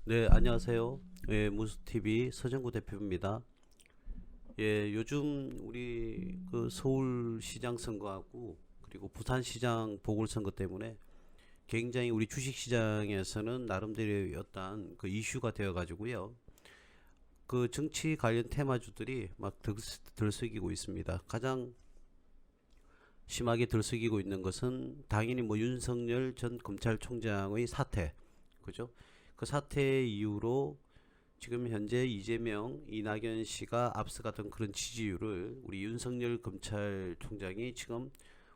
네, 안녕하세요. 예, 무스TV 서정구 대표입니다. 예, 요즘 우리 그 서울시장 선거하고 그리고 부산시장 보궐선거 때문에 굉장히 우리 주식시장에서는 나름대로의 어떤 그 이슈가 되어 가지고요. 그 정치 관련 테마주들이 막 들썩이고 있습니다. 가장 심하게 들썩이고 있는 것은 당연히 뭐 윤석열 전 검찰총장의 사퇴, 그죠? 그 사퇴 이후로 지금 현재 이재명, 이낙연 씨가 앞서가던 그런 지지율을 우리 윤석열 검찰총장이 지금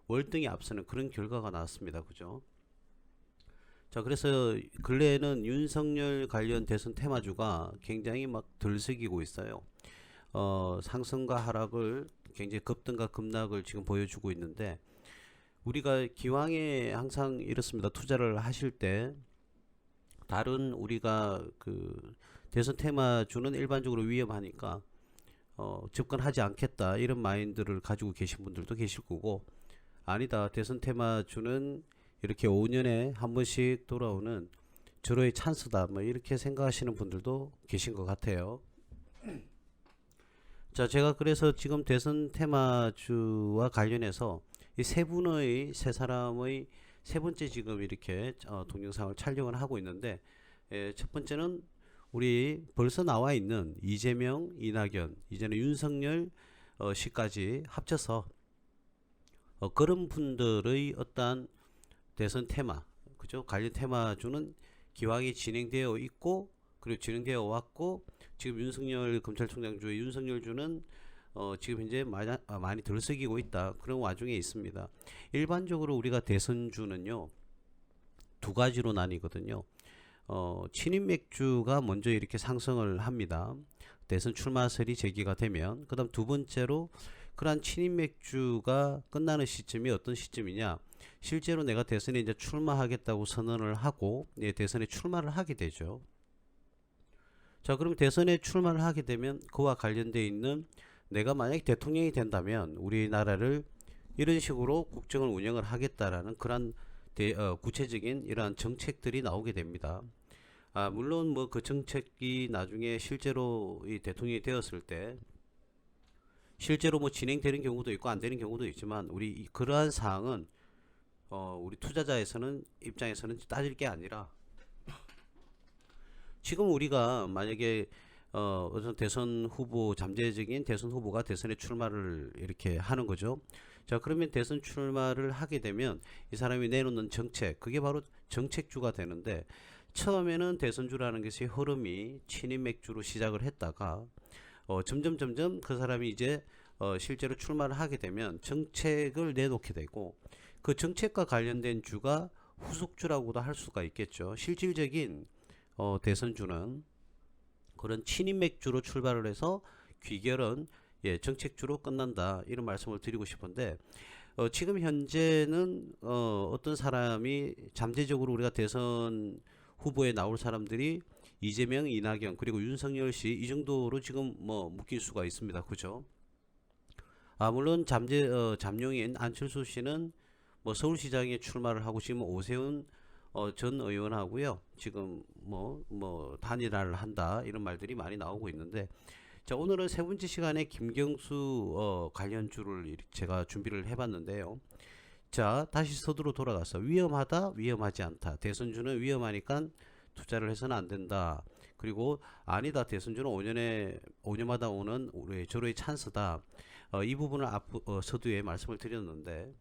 월등히 앞서는 그런 결과가 나왔습니다. 그죠? 자, 그래서 근래에는 윤석열 관련 대선 테마주가 굉장히 막 들썩이고 있어요. 상승과 하락을 굉장히 급등과 급락을 지금 보여주고 있는데 우리가 기왕에 항상 이렇습니다. 투자를 하실 때 다른 우리가 그 대선 테마주는 일반적으로 위험하니까 접근하지 않겠다 이런 마인드를 가지고 계신 분들도 계실 거고, 아니다 대선 테마주는 이렇게 5년에 한 번씩 돌아오는 절호의 찬스다 뭐 이렇게 생각하시는 분들도 계신 것 같아요. 자, 제가 그래서 지금 대선 테마주와 관련해서 이 세 분의 세 사람의 세 번째 지금 이렇게 동영상을 촬영을 하고 있는데, 첫 번째는 우리 벌써 나와 있는 이재명, 이낙연, 이제는 윤석열 씨까지 합쳐서 그런 분들의 어떠한 대선 테마, 그죠? 관련 테마주는 기왕이 진행되어 있고 그리고 진행되어 왔고, 지금 윤석열 검찰총장 주의 윤석열 주는 지금 현재 많이 들썩이고 있다. 그런 와중에 있습니다. 일반적으로 우리가 대선주는요 두 가지로 나뉘거든요. 친인 맥주가 먼저 이렇게 상승을 합니다. 대선 출마설이 제기가 되면, 그다음 두 번째로 그러한 친인 맥주가 끝나는 시점이 어떤 시점이냐? 실제로 내가 대선에 이제 출마하겠다고 선언을 하고 대선에 출마를 하게 되죠. 자, 그럼 대선에 출마를 하게 되면 그와 관련되어 있는 내가 만약에 대통령이 된다면 우리나라를 이런 식으로 국정을 운영을 하겠다라는 그런 구체적인 이러한 정책들이 나오게 됩니다. 물론 뭐 그 정책이 나중에 실제로 이 대통령이 되었을 때 실제로 뭐 진행되는 경우도 있고 안 되는 경우도 있지만, 우리 그러한 사항은 우리 투자자에서는 입장에서는 따질 게 아니라, 지금 우리가 만약에 어떤 대선 후보, 잠재적인 대선 후보가 대선에 출마를 이렇게 하는 거죠. 자, 그러면 대선 출마를 하게 되면 이 사람이 내놓는 정책, 그게 바로 정책주가 되는데, 처음에는 대선주라는 것이 흐름이 친인 맥주로 시작을 했다가 점점 그 사람이 이제 실제로 출마를 하게 되면 정책을 내놓게 되고, 그 정책과 관련된 주가 후속주라고도 할 수가 있겠죠. 실질적인 대선주는 그런 친인 맥주로 출발을 해서 귀결은 정책주로 끝난다 이런 말씀을 드리고 싶은데, 지금 현재는 어떤 사람이 잠재적으로 우리가 대선 후보에 나올 사람들이 이재명, 이낙연 그리고 윤석열 씨 이 정도로 지금 뭐 묶일 수가 있습니다. 그죠? 물론 잠룡인 안철수 씨는 뭐 서울시장에 출마를 하고 지금 오세훈 전 의원하고요 지금 뭐 단일화를 한다 이런 말들이 많이 나오고 있는데, 자, 오늘은 세 번째 시간에 김경수 관련주를 제가 준비를 해봤는데요. 자, 다시 서두로 돌아가서 위험하다, 위험하지 않다. 대선주는 위험하니까 투자를 해서는 안 된다. 그리고 아니다, 대선주는 5년마다 오는 우리 절호의 찬스다. 이 부분을 서두에 말씀을 드렸는데,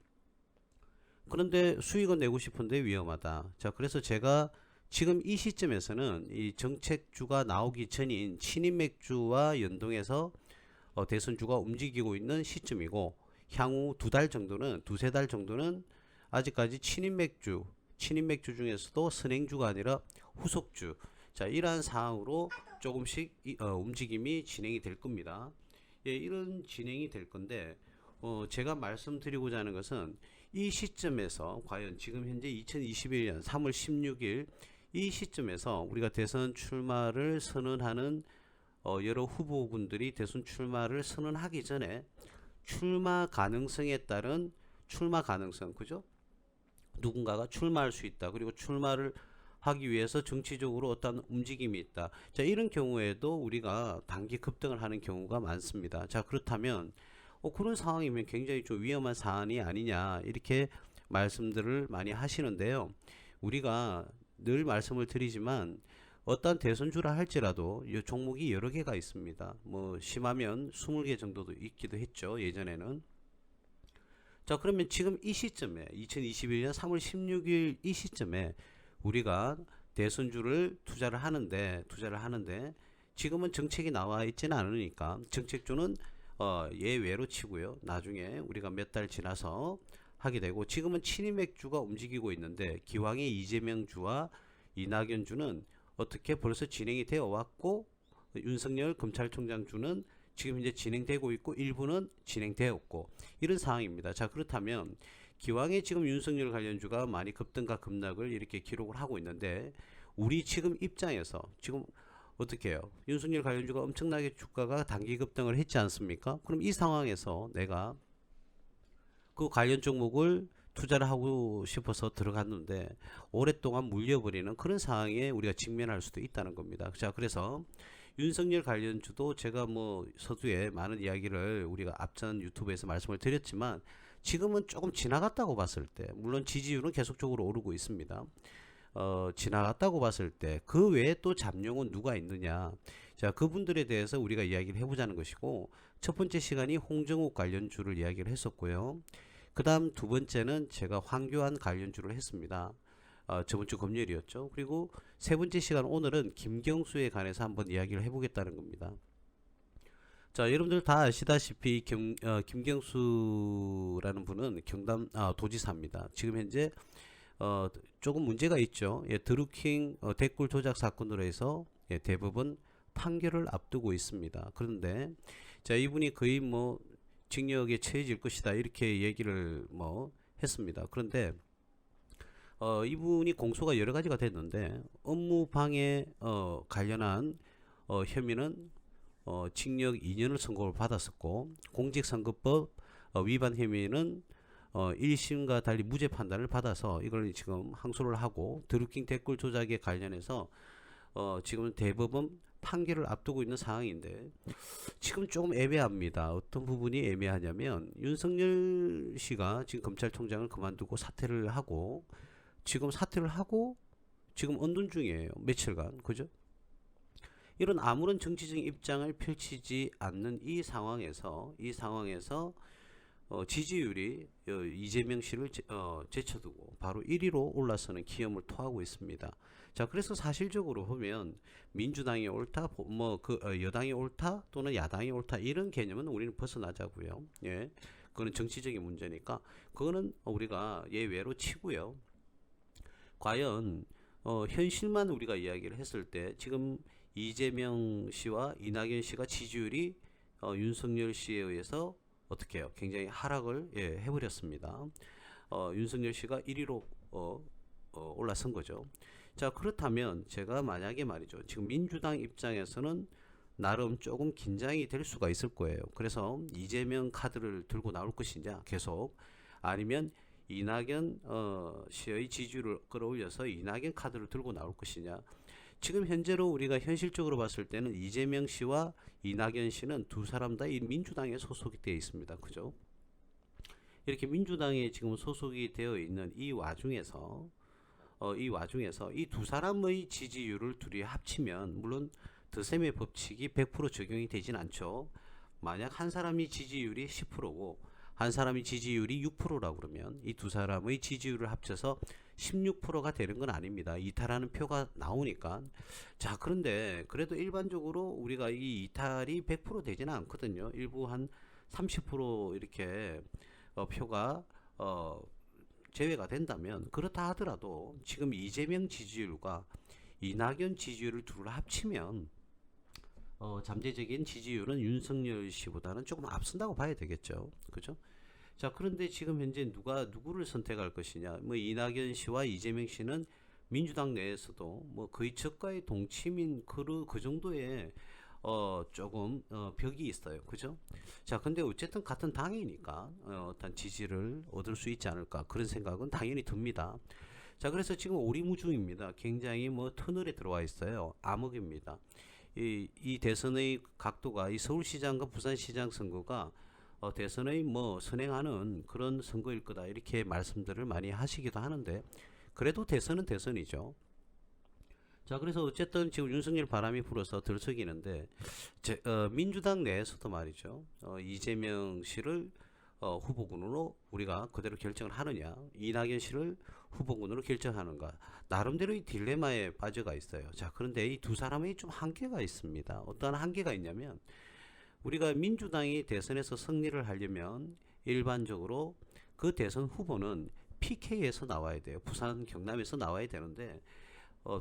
그런데 수익은 내고 싶은데 위험하다. 자, 그래서 제가 지금 이 시점에서는 이 정책주가 나오기 전인 친인 맥주와 연동해서 대선주가 움직이고 있는 시점이고, 향후 두 달 정도는, 두세 달 정도는 아직까지 친인 맥주 중에서도 선행주가 아니라 후속주. 자, 이러한 상황으로 조금씩 움직임이 진행이 될 겁니다. 예, 이런 진행이 될 건데, 제가 말씀드리고자 하는 것은 이 시점에서 과연 지금 현재 2021년 3월 16일 이 시점에서 우리가 대선 출마를 선언하는 여러 후보군들이 대선 출마를 선언하기 전에 출마 가능성에 따른 출마 가능성, 그죠? 누군가가 출마할 수 있다. 그리고 출마를 하기 위해서 정치적으로 어떤 움직임이 있다. 자, 이런 경우에도 우리가 단기 급등을 하는 경우가 많습니다. 자, 그렇다면 그런 상황이면 굉장히 좀 위험한 사안이 아니냐 이렇게 말씀들을 많이 하시는데요. 우리가 늘 말씀을 드리지만 어떤 대선주라 할지라도 이 종목이 여러 개가 있습니다. 뭐 심하면 20개 정도도 있기도 했죠. 예전에는. 자, 그러면 지금 이 시점에 2021년 3월 16일 이 시점에 우리가 대선주를 투자를 하는데 지금은 정책이 나와 있지는 않으니까 정책주는 예외로 치고요. 나중에 우리가 몇 달 지나서 하게 되고, 지금은 친이맥주가 움직이고 있는데 기왕의 이재명 주와 이낙연 주는 어떻게 벌써 진행이 되어 왔고, 윤석열 검찰총장 주는 지금 이제 진행되고 있고 일부는 진행되었고 이런 상황입니다. 자, 그렇다면 기왕에 지금 윤석열 관련주가 많이 급등과 급락을 이렇게 기록을 하고 있는데, 우리 지금 입장에서 지금 어떻게 해요? 윤석열 관련주가 엄청나게 주가가 단기 급등을 했지 않습니까? 그럼 이 상황에서 내가 그 관련 종목을 투자를 하고 싶어서 들어갔는데 오랫동안 물려버리는 그런 상황에 우리가 직면할 수도 있다는 겁니다. 자, 그래서 윤석열 관련주도 제가 뭐 서두에 많은 이야기를 우리가 앞전 유튜브에서 말씀을 드렸지만 지금은 조금 지나갔다고 봤을 때, 물론 지지율은 계속적으로 오르고 있습니다. 지나갔다고 봤을 때 그 외에 또 잠룡은 누가 있느냐. 자, 그분들에 대해서 우리가 이야기를 해보자는 것이고, 첫 번째 시간이 홍정욱 관련주를 이야기를 했었고요. 그 다음 두 번째는 제가 황교안 관련주를 했습니다. 저번주 금요일이었죠. 그리고 세 번째 시간 오늘은 김경수에 관해서 한번 이야기를 해보겠다는 겁니다. 자, 여러분들 다 아시다시피 김경수라는 분은 경남 도지사입니다. 지금 현재 조금 문제가 있죠. 예, 드루킹 댓글 조작 사건으로 해서 대법원 판결을 앞두고 있습니다. 그런데 자, 이분이 거의 뭐 징역에 처해질 것이다 이렇게 얘기를 뭐 했습니다. 그런데 이분이 공소가 여러 가지가 됐는데 업무방해 관련한 혐의는 징역 2년을 선고를 받았었고, 공직선거법 위반 혐의는 1심과 달리 무죄 판단을 받아서 이걸 지금 항소를 하고, 드루킹 댓글 조작에 관련해서 지금 대법원 판결을 앞두고 있는 상황인데 지금 조금 애매합니다. 어떤 부분이 애매하냐면 윤석열 씨가 지금 검찰총장을 그만두고 사퇴를 하고 지금 은둔 중이에요. 며칠간. 그죠? 이런 아무런 정치적인 입장을 펼치지 않는 이 상황에서 지지율이 이재명 씨를 제쳐두고 바로 1위로 올라서는 기염을 토하고 있습니다. 자, 그래서 사실적으로 보면 민주당이 옳다, 여당이 옳다 또는 야당이 옳다 이런 개념은 우리는 벗어나자고요. 예, 그거는 정치적인 문제니까 그거는 우리가 예외로 치고요. 과연 현실만 우리가 이야기를 했을 때 지금 이재명 씨와 이낙연 씨가 지지율이 윤석열 씨에 의해서 어떻게 해요? 굉장히 하락을 해버렸습니다. 윤석열 씨가 1위로 올라선 거죠. 자, 그렇다면 제가 만약에 말이죠, 지금 민주당 입장에서는 나름 조금 긴장이 될 수가 있을 거예요. 그래서 이재명 카드를 들고 나올 것이냐 계속, 아니면 이낙연 씨의 지지율을 끌어올려서 이낙연 카드를 들고 나올 것이냐. 지금 현재로 우리가 현실적으로 봤을 때는 이재명 씨와 이낙연 씨는 두 사람 다 이 민주당에 소속이 되어 있습니다. 그죠? 이렇게 민주당에 지금 소속이 되어 있는 이 와중에서 이 두 사람의 지지율을 둘이 합치면, 물론 드셈의 법칙이 100% 적용이 되진 않죠. 만약 한 사람이 지지율이 10%고 한 사람이 지지율이 6%라고 그러면 이 두 사람의 지지율을 합쳐서 16%가 되는 건 아닙니다. 이탈하는 표가 나오니까. 자, 그런데 그래도 일반적으로 우리가 이 이탈이 100% 되지는 않거든요. 일부 한 30% 이렇게 표가 제외가 된다면, 그렇다 하더라도 지금 이재명 지지율과 이낙연 지지율을 둘을 합치면 잠재적인 지지율은 윤석열 씨보다는 조금 앞선다고 봐야 되겠죠. 그죠? 자, 그런데 지금 현재 누구를 선택할 것이냐. 뭐 이낙연 씨와 이재명 씨는 민주당 내에서도 뭐 거의 저가의 동치민 그 정도의 조금 벽이 있어요. 그죠? 자, 근데 어쨌든 같은 당이니까 어떤 지지를 얻을 수 있지 않을까 그런 생각은 당연히 듭니다. 자, 그래서 지금 오리무중입니다. 굉장히 뭐 터널에 들어와 있어요. 암흑입니다. 이 대선의 각도가 이 서울시장과 부산시장 선거가 대선의 뭐 선행하는 그런 선거일 거다 이렇게 말씀들을 많이 하시기도 하는데 그래도 대선은 대선이죠. 자, 그래서 어쨌든 지금 윤석열 바람이 불어서 들썩이는데 민주당 내에서도 말이죠. 이재명 씨를 후보군으로 우리가 그대로 결정을 하느냐, 이낙연 씨를 후보군으로 결정하는가, 나름대로의 딜레마에 빠져가 있어요. 자, 그런데 이 두 사람의 좀 한계가 있습니다. 어떠한 한계가 있냐면 우리가 민주당이 대선에서 승리를 하려면 일반적으로 그 대선 후보는 PK에서 나와야 돼요. 부산, 경남에서 나와야 되는데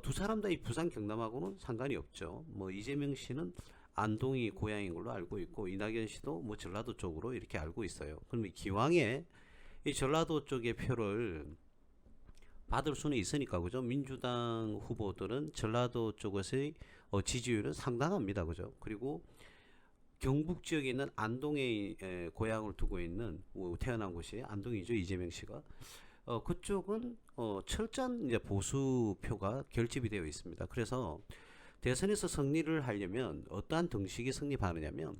두 사람 다 이 부산, 경남하고는 상관이 없죠. 뭐 이재명 씨는 안동이 고향인 걸로 알고 있고 이낙연 씨도 뭐 전라도 쪽으로 이렇게 알고 있어요. 그러면 기왕에 이 전라도 쪽의 표를 받을 수는 있으니까 그죠? 민주당 후보들은 전라도 쪽에서의 지지율은 상당합니다. 그죠? 그리고 경북 지역에 있는 안동에 고향을 두고 있는 태어난 곳이 안동이죠. 이재명 씨가 그쪽은 철저한 이제 보수표가 결집이 되어 있습니다. 그래서 대선에서 승리를 하려면 어떠한 등식이 성립하느냐면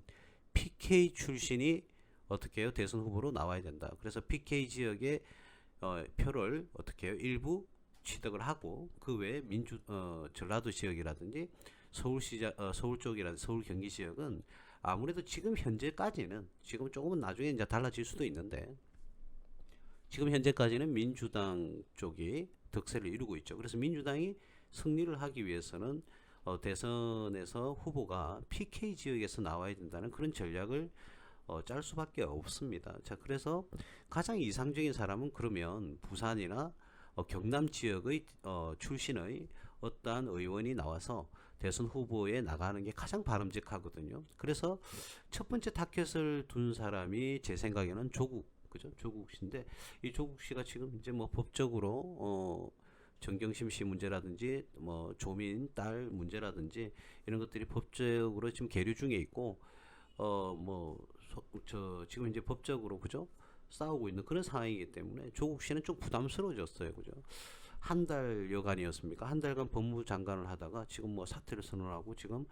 PK 출신이 어떻게 해요? 대선 후보로 나와야 된다. 그래서 PK 지역의 표를 어떻게 해요? 일부 취득을 하고 그 외에 전라도 지역이라든지 서울 쪽이라든지 서울 경기 지역은 아무래도 지금 현재까지는 지금 조금은 나중에 이제 달라질 수도 있는데 지금 현재까지는 민주당 쪽이 득세를 이루고 있죠. 그래서 민주당이 승리를 하기 위해서는 대선에서 후보가 PK 지역에서 나와야 된다는 그런 전략을 짤 수밖에 없습니다. 자, 그래서 가장 이상적인 사람은 그러면 부산이나 경남 지역의 출신의 어떠한 의원이 나와서 대선 후보에 나가는 게 가장 바람직하거든요. 그래서 첫 번째 타켓을 둔 사람이 제 생각에는 그죠? 조국 씨인데 이 조국 씨가 지금 이제 뭐 법적으로 정경심 씨 문제라든지 뭐 조민 딸 문제라든지 이런 것들이 법적으로 지금 계류 중에 있고 지금 이제 법적으로 그죠? 싸우고 있는 그런 상황이기 때문에 조국 씨는 좀 부담스러워졌어요. 그죠? 한 달여간이었습니까? 한 달간 법무부 장관을 하다가 지금 뭐 사퇴를 선언하고 지금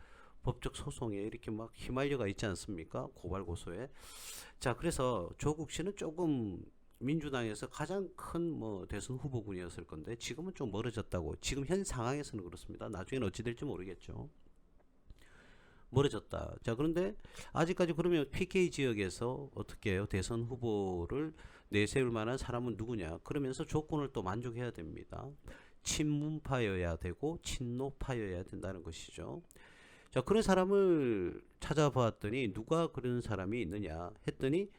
법적 소송에 이렇게 막 휘말려가 있지 않습니까? 고발 고소에. 자, 그래서 조국 씨는 조금 민주당에서 가장 큰 뭐 대선 후보군이었을 건데 지금은 좀 멀어졌다고 지금 현 상황에서는 그렇습니다. 나중에는 어찌 될지 모르겠죠. 멀어졌다. 자, 그런데 아직까지 그러면 PK 지역에서 어떻게 해요? 대선 후보를 내세울 만한 사람은 누구냐? 그러면서 조건을 또 만족해야 됩니다. 친문파여야 되고 친노파여야 된다는 것이죠. 자, 그런 사람을 찾아봤더니 누가 그런 사람이 있느냐 했더니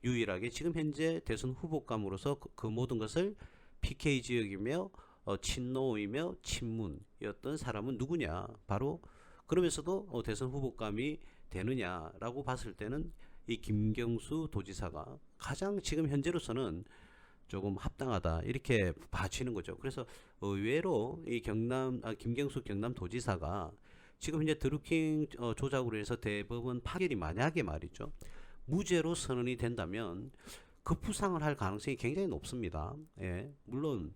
유일하게 지금 현재 대선 후보감으로서 그 모든 것을 PK 지역이며 친노이며 친문이었던 사람은 누구냐? 바로 그러면서도 대선 후보감이 되느냐라고 봤을 때는 이 김경수 도지사가 가장 지금 현재로서는 조금 합당하다 이렇게 봐지는 거죠. 그래서 의외로 이 김경수 경남 도지사가 지금 현재 드루킹 조작으로 해서 대법원 판결이 만약에 말이죠 무죄로 선언이 된다면 급부상을 할 가능성이 굉장히 높습니다. 예, 물론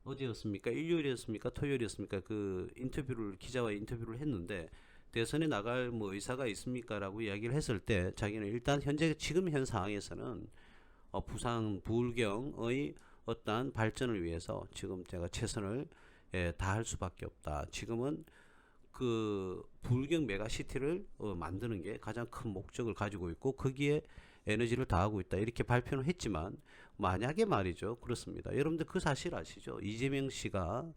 어제였습니까? 일요일이었습니까? 토요일이었습니까? 그 기자와 인터뷰를 했는데 대선에 나갈 뭐 의사가 있습니까라고 이야기를 했을 때 자기는 일단 지금 현 상황에서는 부울경의 어떠한 발전을 위해서 지금 제가 최선을 다할 수밖에 없다. 지금은 그 부울경 메가시티를 만드는 게 가장 큰 목적을 가지고 있고 거기에 에너지를 다하고 있다 이렇게 발표는 했지만 만약에 말이죠 그렇습니다. 여러분들 그 사실 아시죠? 이재명 씨가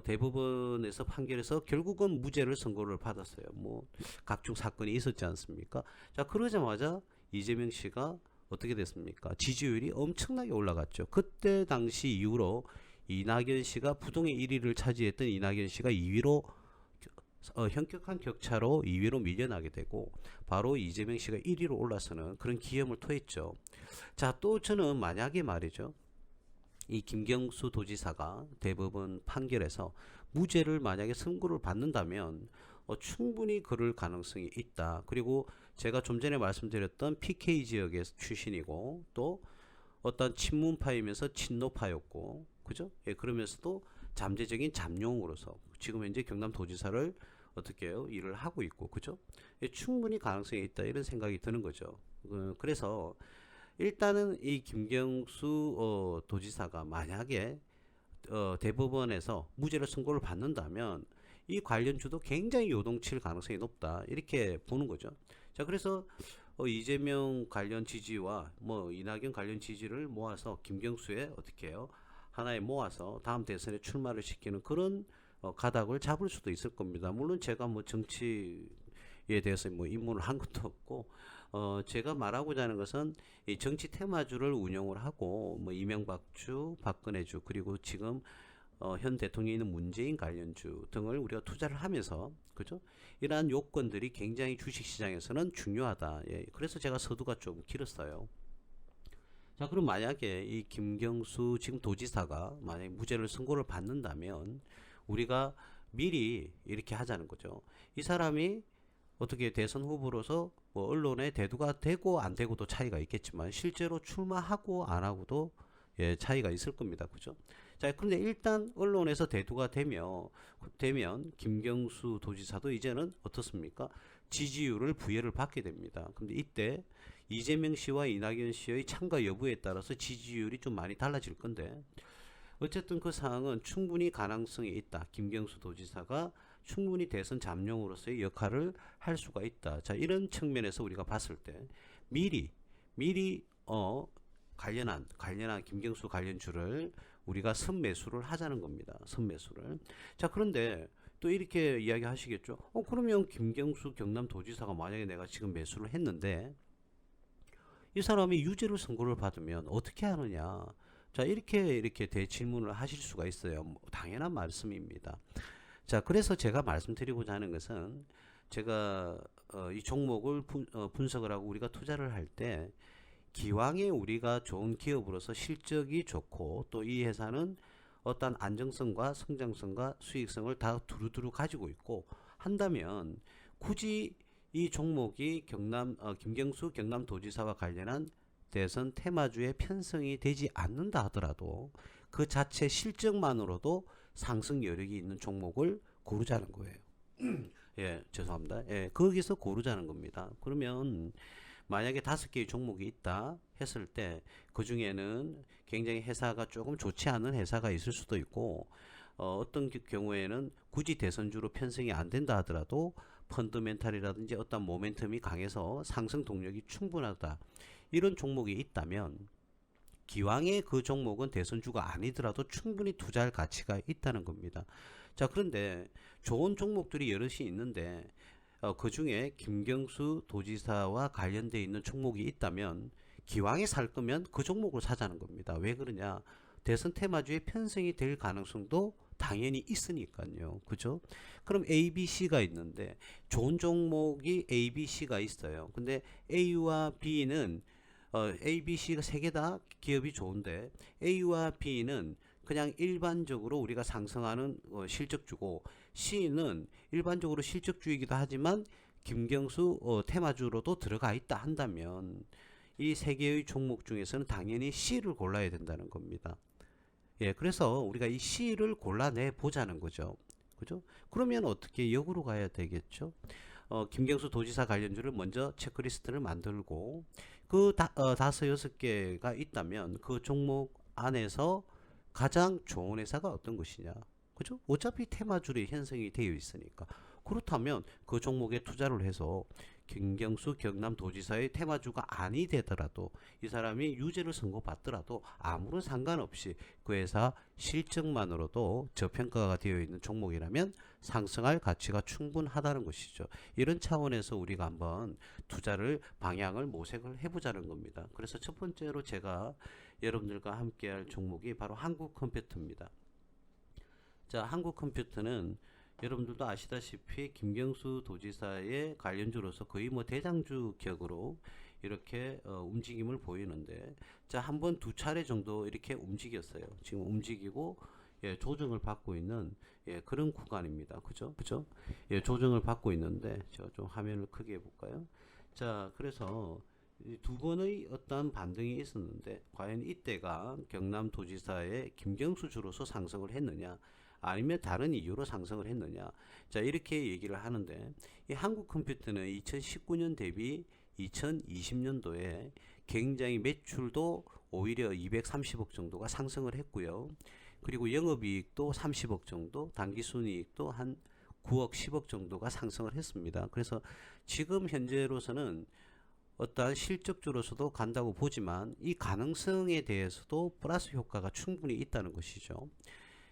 대법원에서 판결해서 결국은 무죄를 선고를 받았어요. 뭐 각종 사건이 있었지 않습니까? 자, 그러자마자 이재명 씨가 어떻게 됐습니까? 지지율이 엄청나게 올라갔죠. 그때 당시 이후로 이낙연 씨가 부동의 1위를 차지했던 이낙연 씨가 2위로 현격한 격차로 2위로 밀려나게 되고 바로 이재명 씨가 1위로 올라서는 그런 기염을 토했죠. 자, 또 저는 만약에 말이죠. 이 김경수 도지사가 대법원 판결에서 무죄를 만약에 선고를 받는다면 충분히 그럴 가능성이 있다. 그리고 제가 좀 전에 말씀드렸던 PK 지역의 출신이고 또 어떤 친문파이면서 친노파였고 그죠? 예, 그러면서도 잠재적인 잠룡으로서 지금 현재 경남도지사를 어떻게 해요? 일을 하고 있고, 그죠? 예, 충분히 가능성이 있다 이런 생각이 드는 거죠. 그래서 일단은 이 김경수 도지사가 만약에 대법원에서 무죄를 선고를 받는다면 이 관련주도 굉장히 요동칠 가능성이 높다 이렇게 보는 거죠. 자, 그래서 이재명 관련 지지와 뭐 이낙연 관련 지지를 모아서 김경수에 어떻게 해요? 하나에 모아서 다음 대선에 출마를 시키는 그런 가닥을 잡을 수도 있을 겁니다. 물론 제가 뭐 정치에 대해서 뭐 입문을 한 것도 없고 제가 말하고자 하는 것은 이 정치 테마주를 운영을 하고 뭐 이명박주, 박근혜주 그리고 지금 현 대통령이 있는 문재인 관련주 등을 우리가 투자를 하면서 그죠? 이러한 요건들이 굉장히 주식시장에서는 중요하다. 예, 그래서 제가 서두가 좀 길었어요. 자, 그럼 만약에 이 김경수 지금 도지사가 만약에 무죄를 선고를 받는다면 우리가 미리 이렇게 하자는 거죠. 이 사람이 어떻게 대선 후보로서 뭐 언론에 대두가 되고 안 되고도 차이가 있겠지만 실제로 출마하고 안 하고도 예, 차이가 있을 겁니다. 그죠? 자, 그런데 일단 언론에서 대두가 되면 김경수 도지사도 이제는 어떻습니까? 지지율을 부여를 받게 됩니다. 근데 이때 이재명 씨와 이낙연 씨의 참가 여부에 따라서 지지율이 좀 많이 달라질 건데 어쨌든 그 상황은 충분히 가능성이 있다. 김경수 도지사가 충분히 대선 잠룡으로서의 역할을 할 수가 있다. 자, 이런 측면에서 우리가 봤을 때 미리 관련한 김경수 관련주를 우리가 선매수를 하자는 겁니다. 선매수를. 자, 그런데 또 이렇게 이야기하시겠죠. 그러면 김경수 경남도지사가 만약에 내가 지금 매수를 했는데 이 사람이 유죄를 선고를 받으면 어떻게 하느냐. 자, 이렇게 대질문을 하실 수가 있어요. 뭐 당연한 말씀입니다. 자, 그래서 제가 말씀드리고자 하는 것은 제가 이 종목을 분석을 하고 우리가 투자를 할 때 기왕에 우리가 좋은 기업으로서 실적이 좋고 또 이 회사는 어떤 안정성과 성장성과 수익성을 다 두루두루 가지고 있고 한다면 굳이 이 종목이 김경수 경남도지사와 관련한 대선 테마주에 편성이 되지 않는다 하더라도 그 자체 실적만으로도 상승 여력이 있는 종목을 고르자는 거예요. 예, 죄송합니다. 예, 거기서 고르자는 겁니다. 그러면 만약에 5개의 종목이 있다 했을 때 그 중에는 굉장히 회사가 조금 좋지 않은 회사가 있을 수도 있고 어떤 경우에는 굳이 대선주로 편성이 안 된다 하더라도 펀더멘탈이라든지 어떤 모멘텀이 강해서 상승 동력이 충분하다 이런 종목이 있다면 기왕에 그 종목은 대선주가 아니더라도 충분히 투자할 가치가 있다는 겁니다. 자, 그런데 좋은 종목들이 여럿이 있는데 그 중에 김경수 도지사와 관련되어 있는 종목이 있다면 기왕에 살 거면 그 종목을 사자는 겁니다. 왜 그러냐? 대선 테마주의 편성이 될 가능성도 당연히 있으니까요. 그죠? 그럼 A, B, C가 있는데 좋은 종목이 A, B, C가 있어요. 근데 A와 B는 A, B, C가 세 개 다 기업이 좋은데 A와 B는 그냥 일반적으로 우리가 상승하는 실적주고 C는 일반적으로 실적주이기도 하지만 김경수 테마주로도 들어가 있다 한다면 이 세 개의 종목 중에서는 당연히 C를 골라야 된다는 겁니다. 예, 그래서 우리가 이 C를 골라내 보자는 거죠. 그죠? 그러면 어떻게 역으로 가야 되겠죠? 김경수 도지사 관련주를 먼저 체크리스트를 만들고 그 5-6개가 있다면 그 종목 안에서 가장 좋은 회사가 어떤 것이냐. 그죠? 어차피 테마주로 형성이 되어 있으니까. 그렇다면 그 종목에 투자를 해서 김경수 경남도지사의 테마주가 아니 되더라도 이 사람이 유죄를 선고받더라도 아무런 상관없이 그 회사 실적만으로도 저평가가 되어 있는 종목이라면 상승할 가치가 충분하다는 것이죠. 이런 차원에서 우리가 한번 투자를 방향을 모색을 해보자는 겁니다. 그래서 첫 번째로 제가 여러분들과 함께 할 종목이 바로 한국컴퓨터입니다. 자, 한국컴퓨터는 여러분들도 아시다시피 김경수 도지사의 관련주로서 거의 뭐 대장주 격으로 이렇게 움직임을 보이는데 자, 한번 2차례 정도 이렇게 움직였어요. 지금 움직이고 예, 조정을 받고 있는 예, 그런 구간입니다. 그죠? 예, 조정을 받고 있는데 제가 좀 화면을 크게 해볼까요? 자, 그래서 이 두 번의 어떠한 반등이 있었는데 과연 이때가 경남도지사의 김경수 주로서 상승을 했느냐 아니면 다른 이유로 상승을 했느냐. 자, 이렇게 얘기를 하는데 이 한국컴퓨터는 2019년 대비 2020년도에 굉장히 매출도 오히려 230억 정도가 상승을 했고요. 그리고 영업이익도 30억 정도, 당기순이익도 한 9억, 10억 정도가 상승을 했습니다. 그래서 지금 현재로서는 어떠한 실적주로서도 간다고 보지만 이 가능성에 대해서도 플러스 효과가 충분히 있다는 것이죠.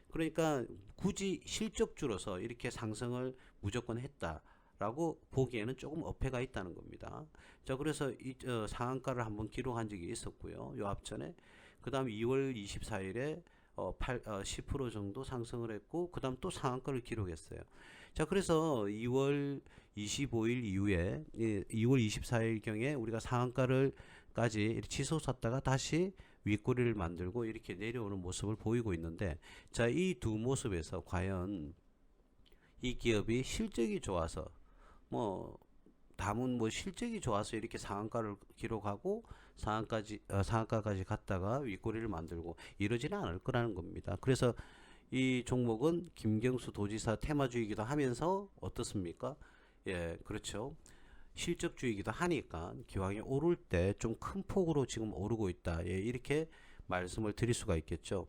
그러니까 굳이 실적주로서 이렇게 상승을 무조건 했다라고 보기에는 조금 어폐가 있다는 겁니다. 자, 그래서 이 상한가를 한번 기록한 적이 있었고요. 요 앞전에 그 다음 2월 24일에 10% 정도 상승을 했고 그 다음 또 상한가를 기록했어요. 자, 그래서 2월 25일 이후에 2월 24일경에 우리가 상한가를까지 치솟았다가 다시 윗꼬리를 만들고 이렇게 내려오는 모습을 보이고 있는데, 자, 이 두 모습에서 과연 이 기업이 실적이 좋아서 뭐 다문 뭐 실적이 좋아서 이렇게 상한가를 기록하고 상한가까지 갔다가 윗꼬리를 만들고 이러지는 않을 거라는 겁니다. 그래서 이 종목은 김경수 도지사 테마주이기도 하면서 어떻습니까? 예, 그렇죠. 실적주이기도 하니까 기왕에 오를 때 좀 큰 폭으로 지금 오르고 있다. 예, 이렇게 말씀을 드릴 수가 있겠죠.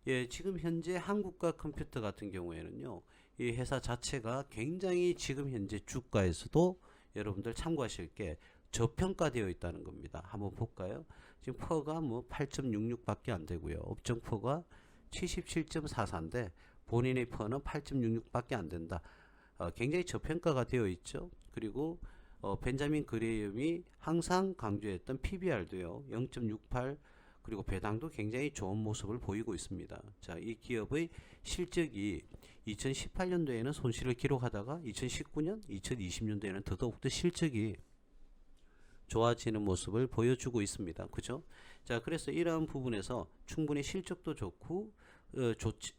예, 지금 현재 한국과 컴퓨터 같은 경우에는요, 이 회사 자체가 굉장히 지금 현재 주가에서도 여러분들 참고하실 게 저평가되어 있다는 겁니다. 한번 볼까요? 지금 퍼가 뭐 8.66밖에 안 되고요. 업종 퍼가 77.44인데 본인의 퍼는 8.66밖에 안 된다. 굉장히 저평가가 되어 있죠. 그리고 벤자민 그레이엄이 항상 강조했던 PBR도요. 0.68 그리고 배당도 굉장히 좋은 모습을 보이고 있습니다. 자, 이 기업의 실적이 2018년도에는 손실을 기록하다가 2019년, 2020년도에는 더더욱더 실적이 좋아지는 모습을 보여주고 있습니다. 그죠? 자, 그래서 이러한 부분에서 충분히 실적도 좋고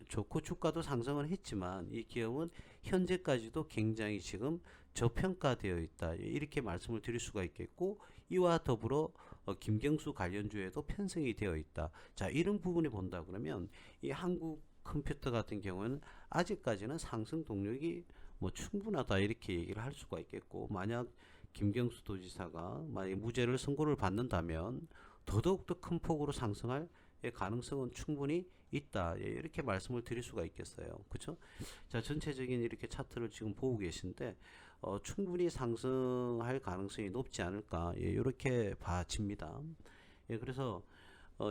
좋고 주가도 상승을 했지만 이 기업은 현재까지도 굉장히 지금 저평가되어 있다. 이렇게 말씀을 드릴 수가 있겠고 이와 더불어 김경수 관련주에도 편승이 되어 있다. 자, 이런 부분을 본다 그러면 이 한국 컴퓨터 같은 경우는 아직까지는 상승 동력이 뭐 충분하다 이렇게 얘기를 할 수가 있겠고 만약 김경수 도지사가 만약 무죄를 선고를 받는다면 더더욱더 큰 폭으로 상승할 가능성은 충분히 있다. 예, 이렇게 말씀을 드릴 수가 있겠어요. 그렇죠? 자, 전체적인 이렇게 차트를 지금 보고 계신데 충분히 상승할 가능성이 높지 않을까. 예, 이렇게 봐집니다. 예, 그래서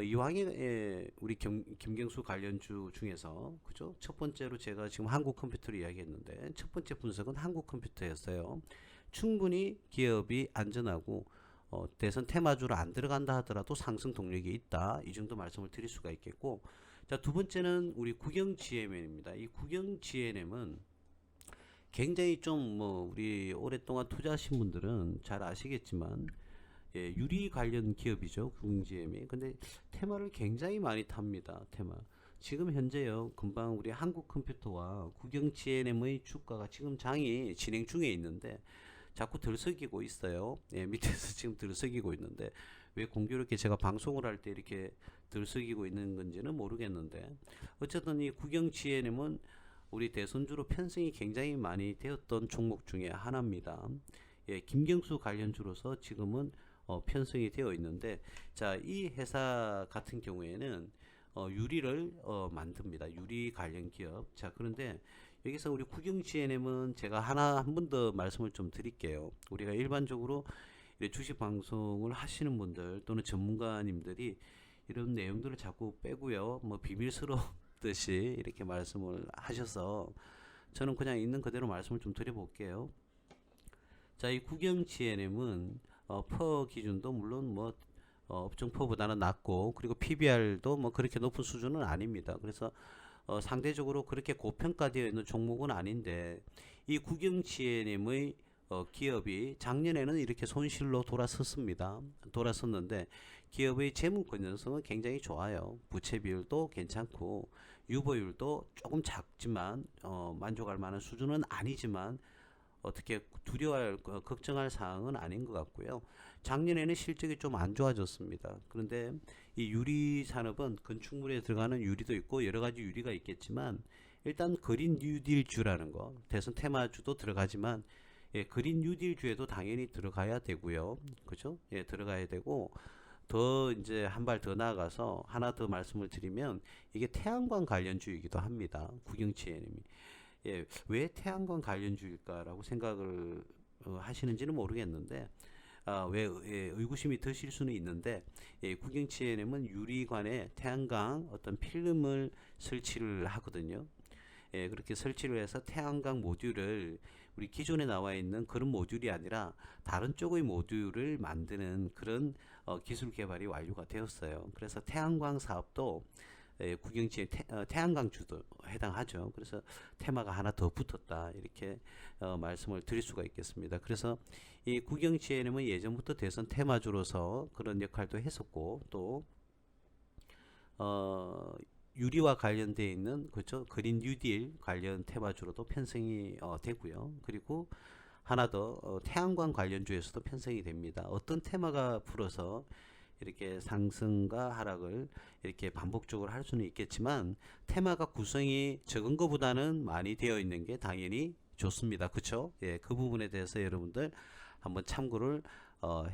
이왕에 우리 김경수 관련주 중에서 그죠? 첫 번째로 제가 지금 한국 컴퓨터를 이야기했는데 첫 번째 분석은 한국 컴퓨터였어요. 충분히 기업이 안전하고 대선 테마주로 안 들어간다 하더라도 상승 동력이 있다. 이 정도 말씀을 드릴 수가 있겠고, 자, 두 번째는 우리 국영 GMM입니다. 이 국영 GMM은 굉장히 좀 뭐 우리 오랫동안 투자하신 분들은 잘 아시겠지만 예, 유리 관련 기업이죠. 국영 GM이. 근데 테마를 굉장히 많이 탑니다. 테마. 지금 현재요. 금방 우리 한국 컴퓨터와 국영 GM의 주가가 지금 장이 진행 중에 있는데 자꾸 들썩이고 있어요. 예, 밑에서 지금 들썩이고 있는데 왜 공교롭게 제가 방송을 할 때 이렇게 들썩이고 있는 건지는 모르겠는데 어쨌든 이 국영 GM은 우리 대선주로 편승이 굉장히 많이 되었던 종목 중에 하나입니다. 예, 김경수 관련주로서 지금은 편승이 되어 있는데 자, 이 회사 같은 경우에는 유리를 만듭니다. 유리 관련 기업. 자, 그런데 여기서 우리 국영 GM은 제가 한 번 더 말씀을 좀 드릴게요. 우리가 일반적으로 주식 방송을 하시는 분들 또는 전문가님들이 이런 내용들을 자꾸 빼고요. 뭐 비밀스럽듯이 이렇게 말씀을 하셔서 저는 그냥 있는 그대로 말씀을 좀 드려볼게요. 자, 이 국영 GM은 퍼 기준도 물론 뭐 업종 퍼보다는 낮고 그리고 PBR도 뭐 그렇게 높은 수준은 아닙니다. 그래서 상대적으로 그렇게 고평가되어 있는 종목은 아닌데 이 국영 GM의 기업이 작년에는 이렇게 손실로 돌아섰는데 기업의 재무 건전성은 굉장히 좋아요. 부채 비율도 괜찮고 유보율도 조금 작지만 만족할 만한 수준은 아니지만 어떻게 두려워할 걱정할 사항은 아닌 것 같고요. 작년에는 실적이 좀 안 좋아졌습니다. 그런데 이 유리 산업은 건축물에 들어가는 유리도 있고 여러 가지 유리가 있겠지만 일단 그린 뉴딜주라는 거 대선 테마주도 들어가지만 예, 그린 뉴딜주에도 당연히 들어가야 되고요. 그죠? 예, 들어가야 되고 더 이제 한 발 더 나아가서 하나 더 말씀을 드리면 이게 태양광 관련주이기도 합니다. 국영치엠이. 예, 왜 태양광 관련주일까라고 생각을 하시는지는 모르겠는데 왜 의구심이 드실 수는 있는데 국영치엠은 유리관에 태양광 어떤 필름을 설치를 하거든요. 예, 그렇게 설치를 해서 태양광 모듈을 우리 기존에 나와 있는 그런 모듈이 아니라 다른 쪽의 모듈을 만드는 그런 기술 개발이 완료가 되었어요. 그래서 태양광 사업도 국영지의 태양광주도 해당하죠. 그래서 테마가 하나 더 붙었다 이렇게 말씀을 드릴 수가 있겠습니다. 그래서 이 국영지에는 예전부터 대선 테마주로서 그런 역할도 했었고 또 유리와 관련되어 있는 그렇죠 그린 뉴딜 관련 테마주로도 편성이 되고요. 그리고 하나 더 태양광 관련주에서도 편성이 됩니다. 어떤 테마가 불어서 이렇게 상승과 하락을 이렇게 반복적으로 할 수는 있겠지만 테마가 구성이 적은 것보다는 많이 되어 있는 게 당연히 좋습니다. 그렇죠? 예, 그 부분에 대해서 여러분들 한번 참고를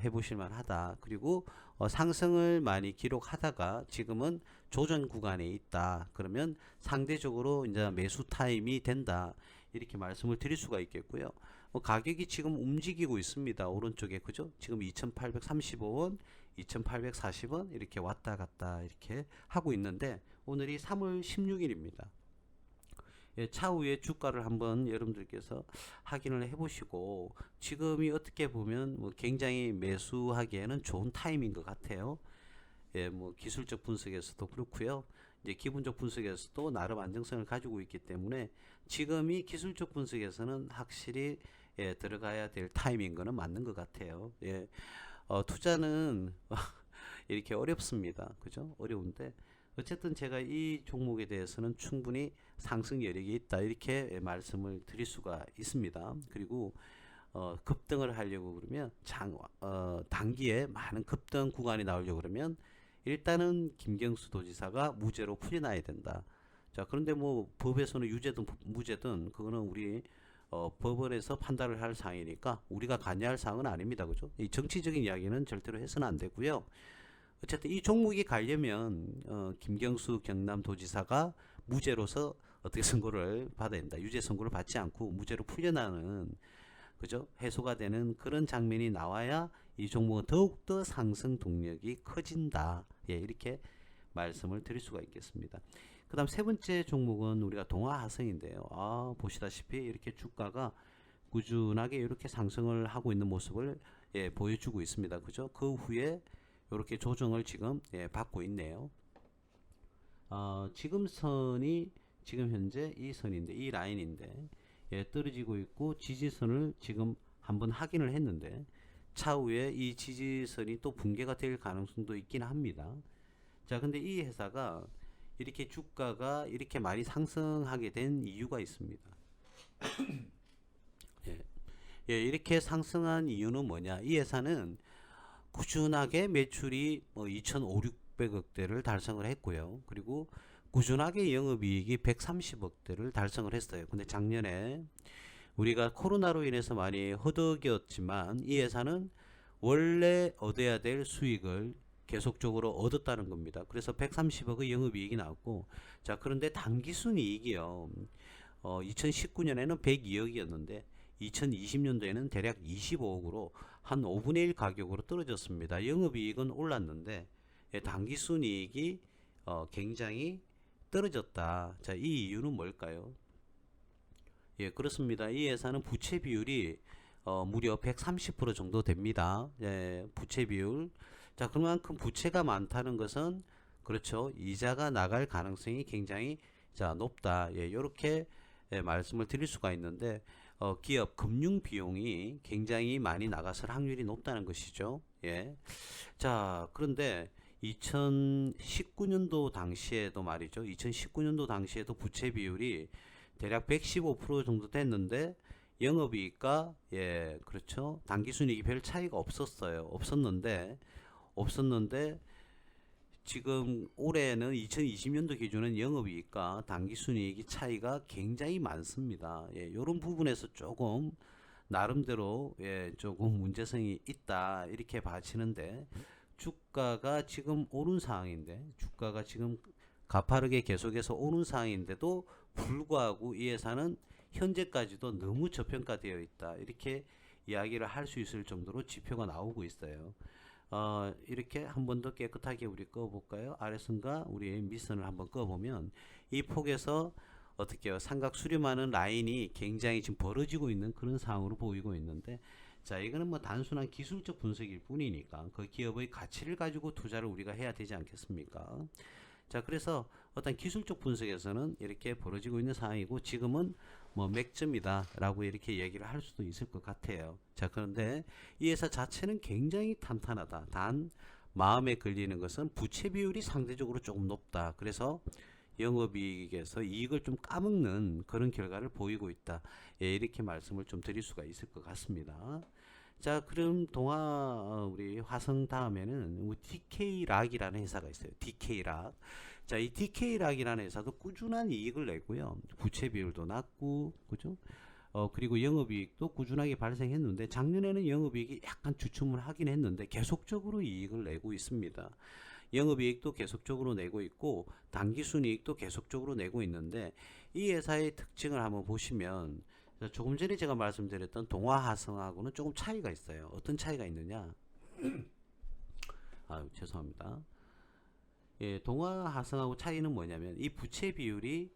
해보실 만하다. 그리고 상승을 많이 기록하다가 지금은 조정 구간에 있다. 그러면 상대적으로 이제 매수 타임이 된다. 이렇게 말씀을 드릴 수가 있겠고요. 가격이 지금 움직이고 있습니다. 오른쪽에 그죠? 지금 2,835원, 2,840원 이렇게 왔다 갔다 이렇게 하고 있는데 오늘이 3월 16일입니다. 예, 차후에 주가를 한번 여러분들께서 확인을 해보시고 지금이 어떻게 보면 굉장히 매수하기에는 좋은 타임인 것 같아요. 예, 기술적 분석에서도 그렇고요. 이제 기본적 분석에서도 나름 안정성을 가지고 있기 때문에 지금이 기술적 분석에서는 확실히 예, 들어가야 될 타임인 거는 맞는 것 같아요. 예, 투자는 이렇게 어렵습니다. 그죠? 어려운데 어쨌든 제가 이 종목에 대해서는 충분히 상승 여력이 있다 이렇게 말씀을 드릴 수가 있습니다. 그리고 급등을 하려고 그러면 단기에 많은 급등 구간이 나오려고 그러면 일단은 김경수 도지사가 무죄로 풀려나야 된다. 자, 그런데 법에서는 유죄든 무죄든 그거는 우리 법원에서 판단을 할 사항이니까 우리가 관여할 사항은 아닙니다. 그죠? 이 정치적인 이야기는 절대로 해서는 안 되고요. 어쨌든 이 종목이 가려면 김경수 경남도지사가 무죄로서 어떻게 선고를 받아야 된다. 유죄 선고를 받지 않고 무죄로 풀려나는 그죠? 해소가 되는 그런 장면이 나와야 이 종목은 더욱더 상승 동력이 커진다. 예, 이렇게 말씀을 드릴 수가 있겠습니다. 그 다음 세 번째 종목은 우리가 동아하성인데요. 보시다시피 이렇게 주가가 꾸준하게 이렇게 상승을 하고 있는 모습을 예, 보여주고 있습니다. 그죠? 그 후에 이렇게 조정을 지금 예, 받고 있네요. 지금 선이 지금 현재 이 선인데 이 라인인데 예, 떨어지고 있고 지지선을 지금 한번 확인을 했는데 차후에 이 지지선이 또 붕괴가 될 가능성도 있긴 합니다. 자, 근데 이 회사가 이렇게 주가가 이렇게 많이 상승하게 된 이유가 있습니다. 예. 예, 이렇게 상승한 이유는 뭐냐? 이 회사는 꾸준하게 매출이 2,500~600억대를 달성을 했고요. 그리고 꾸준하게 영업이익이 130억대를 달성을 했어요. 근데 작년에 우리가 코로나로 인해서 많이 허덕였지만 이 회사는 원래 얻어야 될 수익을 계속적으로 얻었다는 겁니다. 그래서 130억의 영업이익이 나왔고, 자, 그런데 당기순이익이요. 2019년에는 102억이었는데 2020년도에는 대략 25억으로 한 5분의 1 가격으로 떨어졌습니다. 영업이익은 올랐는데 당기순이익이 굉장히 떨어졌다. 자, 이 이유는 뭘까요? 예, 그렇습니다. 이 회사는 부채 비율이 무려 130% 정도 됩니다. 예, 부채 비율. 자, 그만큼 부채가 많다는 것은 그렇죠. 이자가 나갈 가능성이 굉장히 높다. 예, 이렇게 말씀을 드릴 수가 있는데 기업 금융 비용이 굉장히 많이 나갔을 확률이 높다는 것이죠. 예. 자, 그런데 2019년도 당시에도 말이죠. 2019년도 당시에도 부채 비율이 대략 115% 정도 됐는데 영업이익과 그렇죠. 당기순이익이 별 차이가 없었는데 지금 올해는 2020년도 기준은 영업이익과 당기순이익이 차이가 굉장히 많습니다. 이런 부분에서 조금 나름대로 조금 문제성이 있다 이렇게 봐지는데, 주가가 지금 오른 상황인데, 주가가 지금 가파르게 계속해서 오른 상황인데도 불구하고 이 회사는 현재까지도 너무 저평가되어 있다 이렇게 이야기를 할 수 있을 정도로 지표가 나오고 있어요. 이렇게 한 번 더 깨끗하게 우리 꺼볼까요? 아래선과 우리 밑선을 한번 꺼보면 이 폭에서 어떻게요? 삼각 수렴하는 라인이 굉장히 지금 벌어지고 있는 그런 상황으로 보이고 있는데, 자, 이거는 뭐 단순한 기술적 분석일 뿐이니까 그 기업의 가치를 가지고 투자를 우리가 해야 되지 않겠습니까? 자, 그래서 어떤 기술적 분석에서는 이렇게 벌어지고 있는 상황이고, 지금은 뭐 맥점이다 라고 이렇게 얘기를 할 수도 있을 것 같아요. 자, 그런데 이 회사 자체는 굉장히 탄탄하다. 단 마음에 걸리는 것은 부채 비율이 상대적으로 조금 높다. 그래서 영업이익에서 이익을 좀 까먹는 그런 결과를 보이고 있다. 이렇게 말씀을 좀 드릴 수가 있을 것 같습니다. 자, 그럼 우리 화성 다음에는 DK락이라는 회사가 있어요. DK락. 자, 이 DK락이라는 회사도 꾸준한 이익을 내고요. 부채 비율도 낮고, 그죠? 그리고 영업이익도 꾸준하게 발생했는데, 작년에는 영업이익이 약간 주춤을 하긴 했는데 계속적으로 이익을 내고 있습니다. 영업이익도 계속적으로 내고 있고 당기순이익도 계속적으로 내고 있는데, 이 회사의 특징을 한번 보시면, 조금 전에 제가 말씀드렸던 동화화성하고는 조금 차이가 있어요. 어떤 차이가 있느냐? 죄송합니다. 동화화성하고 차이는 뭐냐면, 이 부채 비율이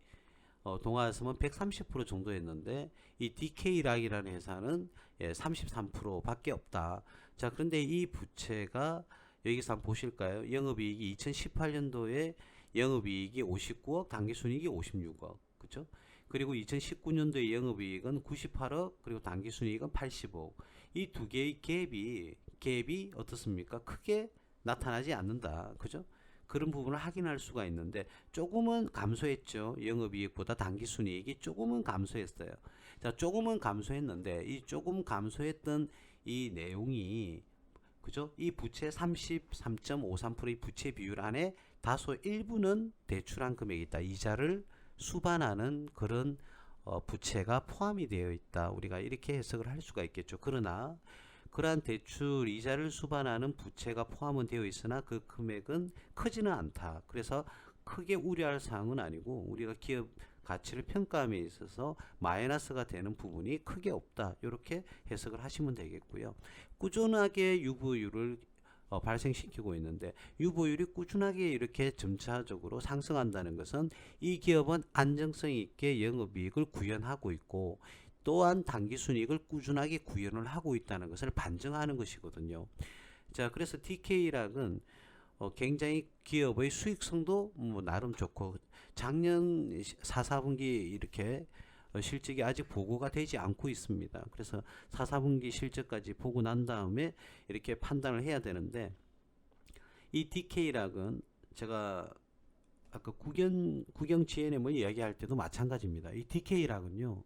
동화화성은 130% 정도였는데 이 DK락이라는 회사는 33% 밖에 없다. 자, 그런데 이 부채가 여기서 한번 보실까요? 영업이익이 2018년도에 영업이익이 59억, 당기순이익이 56억, 그렇죠? 그리고 2019년도에 영업이익은 98억, 그리고 당기순이익은 80억. 이 두 개의 갭이 어떻습니까? 크게 나타나지 않는다, 그죠? 그런 부분을 확인할 수가 있는데, 조금은 감소했죠. 영업이익보다 당기순이익이 조금은 감소했어요. 자, 조금은 감소했는데 이 조금 감소했던 이 내용이, 그죠? 이 부채 33.53%의 부채 비율 안에 다소 일부는 대출한 금액이 있다. 이자를 수반하는 그런 부채가 포함이 되어 있다. 우리가 이렇게 해석을 할 수가 있겠죠. 그러나 그러한 대출 이자를 수반하는 부채가 포함은 되어 있으나 그 금액은 크지는 않다. 그래서 크게 우려할 사항은 아니고, 우리가 기업 가치를 평가함에 있어서 마이너스가 되는 부분이 크게 없다. 이렇게 해석을 하시면 되겠고요. 꾸준하게 유보율을 발생시키고 있는데, 유보율이 꾸준하게 이렇게 점차적으로 상승한다는 것은 이 기업은 안정성 있게 영업이익을 구현하고 있고, 또한 당기순이익을 꾸준하게 구현을 하고 있다는 것을 반증하는 것이거든요. 자, 그래서 DK락은 굉장히 기업의 수익성도 나름 좋고, 작년 4분기 이렇게 실적이 아직 보고가 되지 않고 있습니다. 그래서 4분기 실적까지 보고 난 다음에 이렇게 판단을 해야 되는데, 이 DK락은 제가 아까 국영 GNM을 이야기할 때도 마찬가지입니다. 이 DK락은요,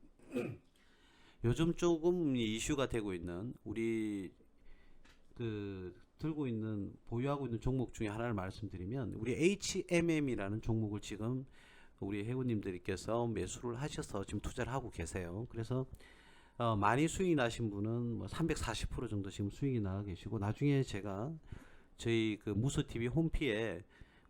요즘 조금 이슈가 되고 있는, 우리 보유하고 있는 종목 중에 하나를 말씀드리면, 우리 HMM이라는 종목을 지금 우리 회원님들께서 매수를 하셔서 지금 투자를 하고 계세요. 그래서 많이 수익이 나신 분은 뭐 340% 정도 지금 수익이 나가 계시고, 나중에 제가 저희 그 무소TV 홈피에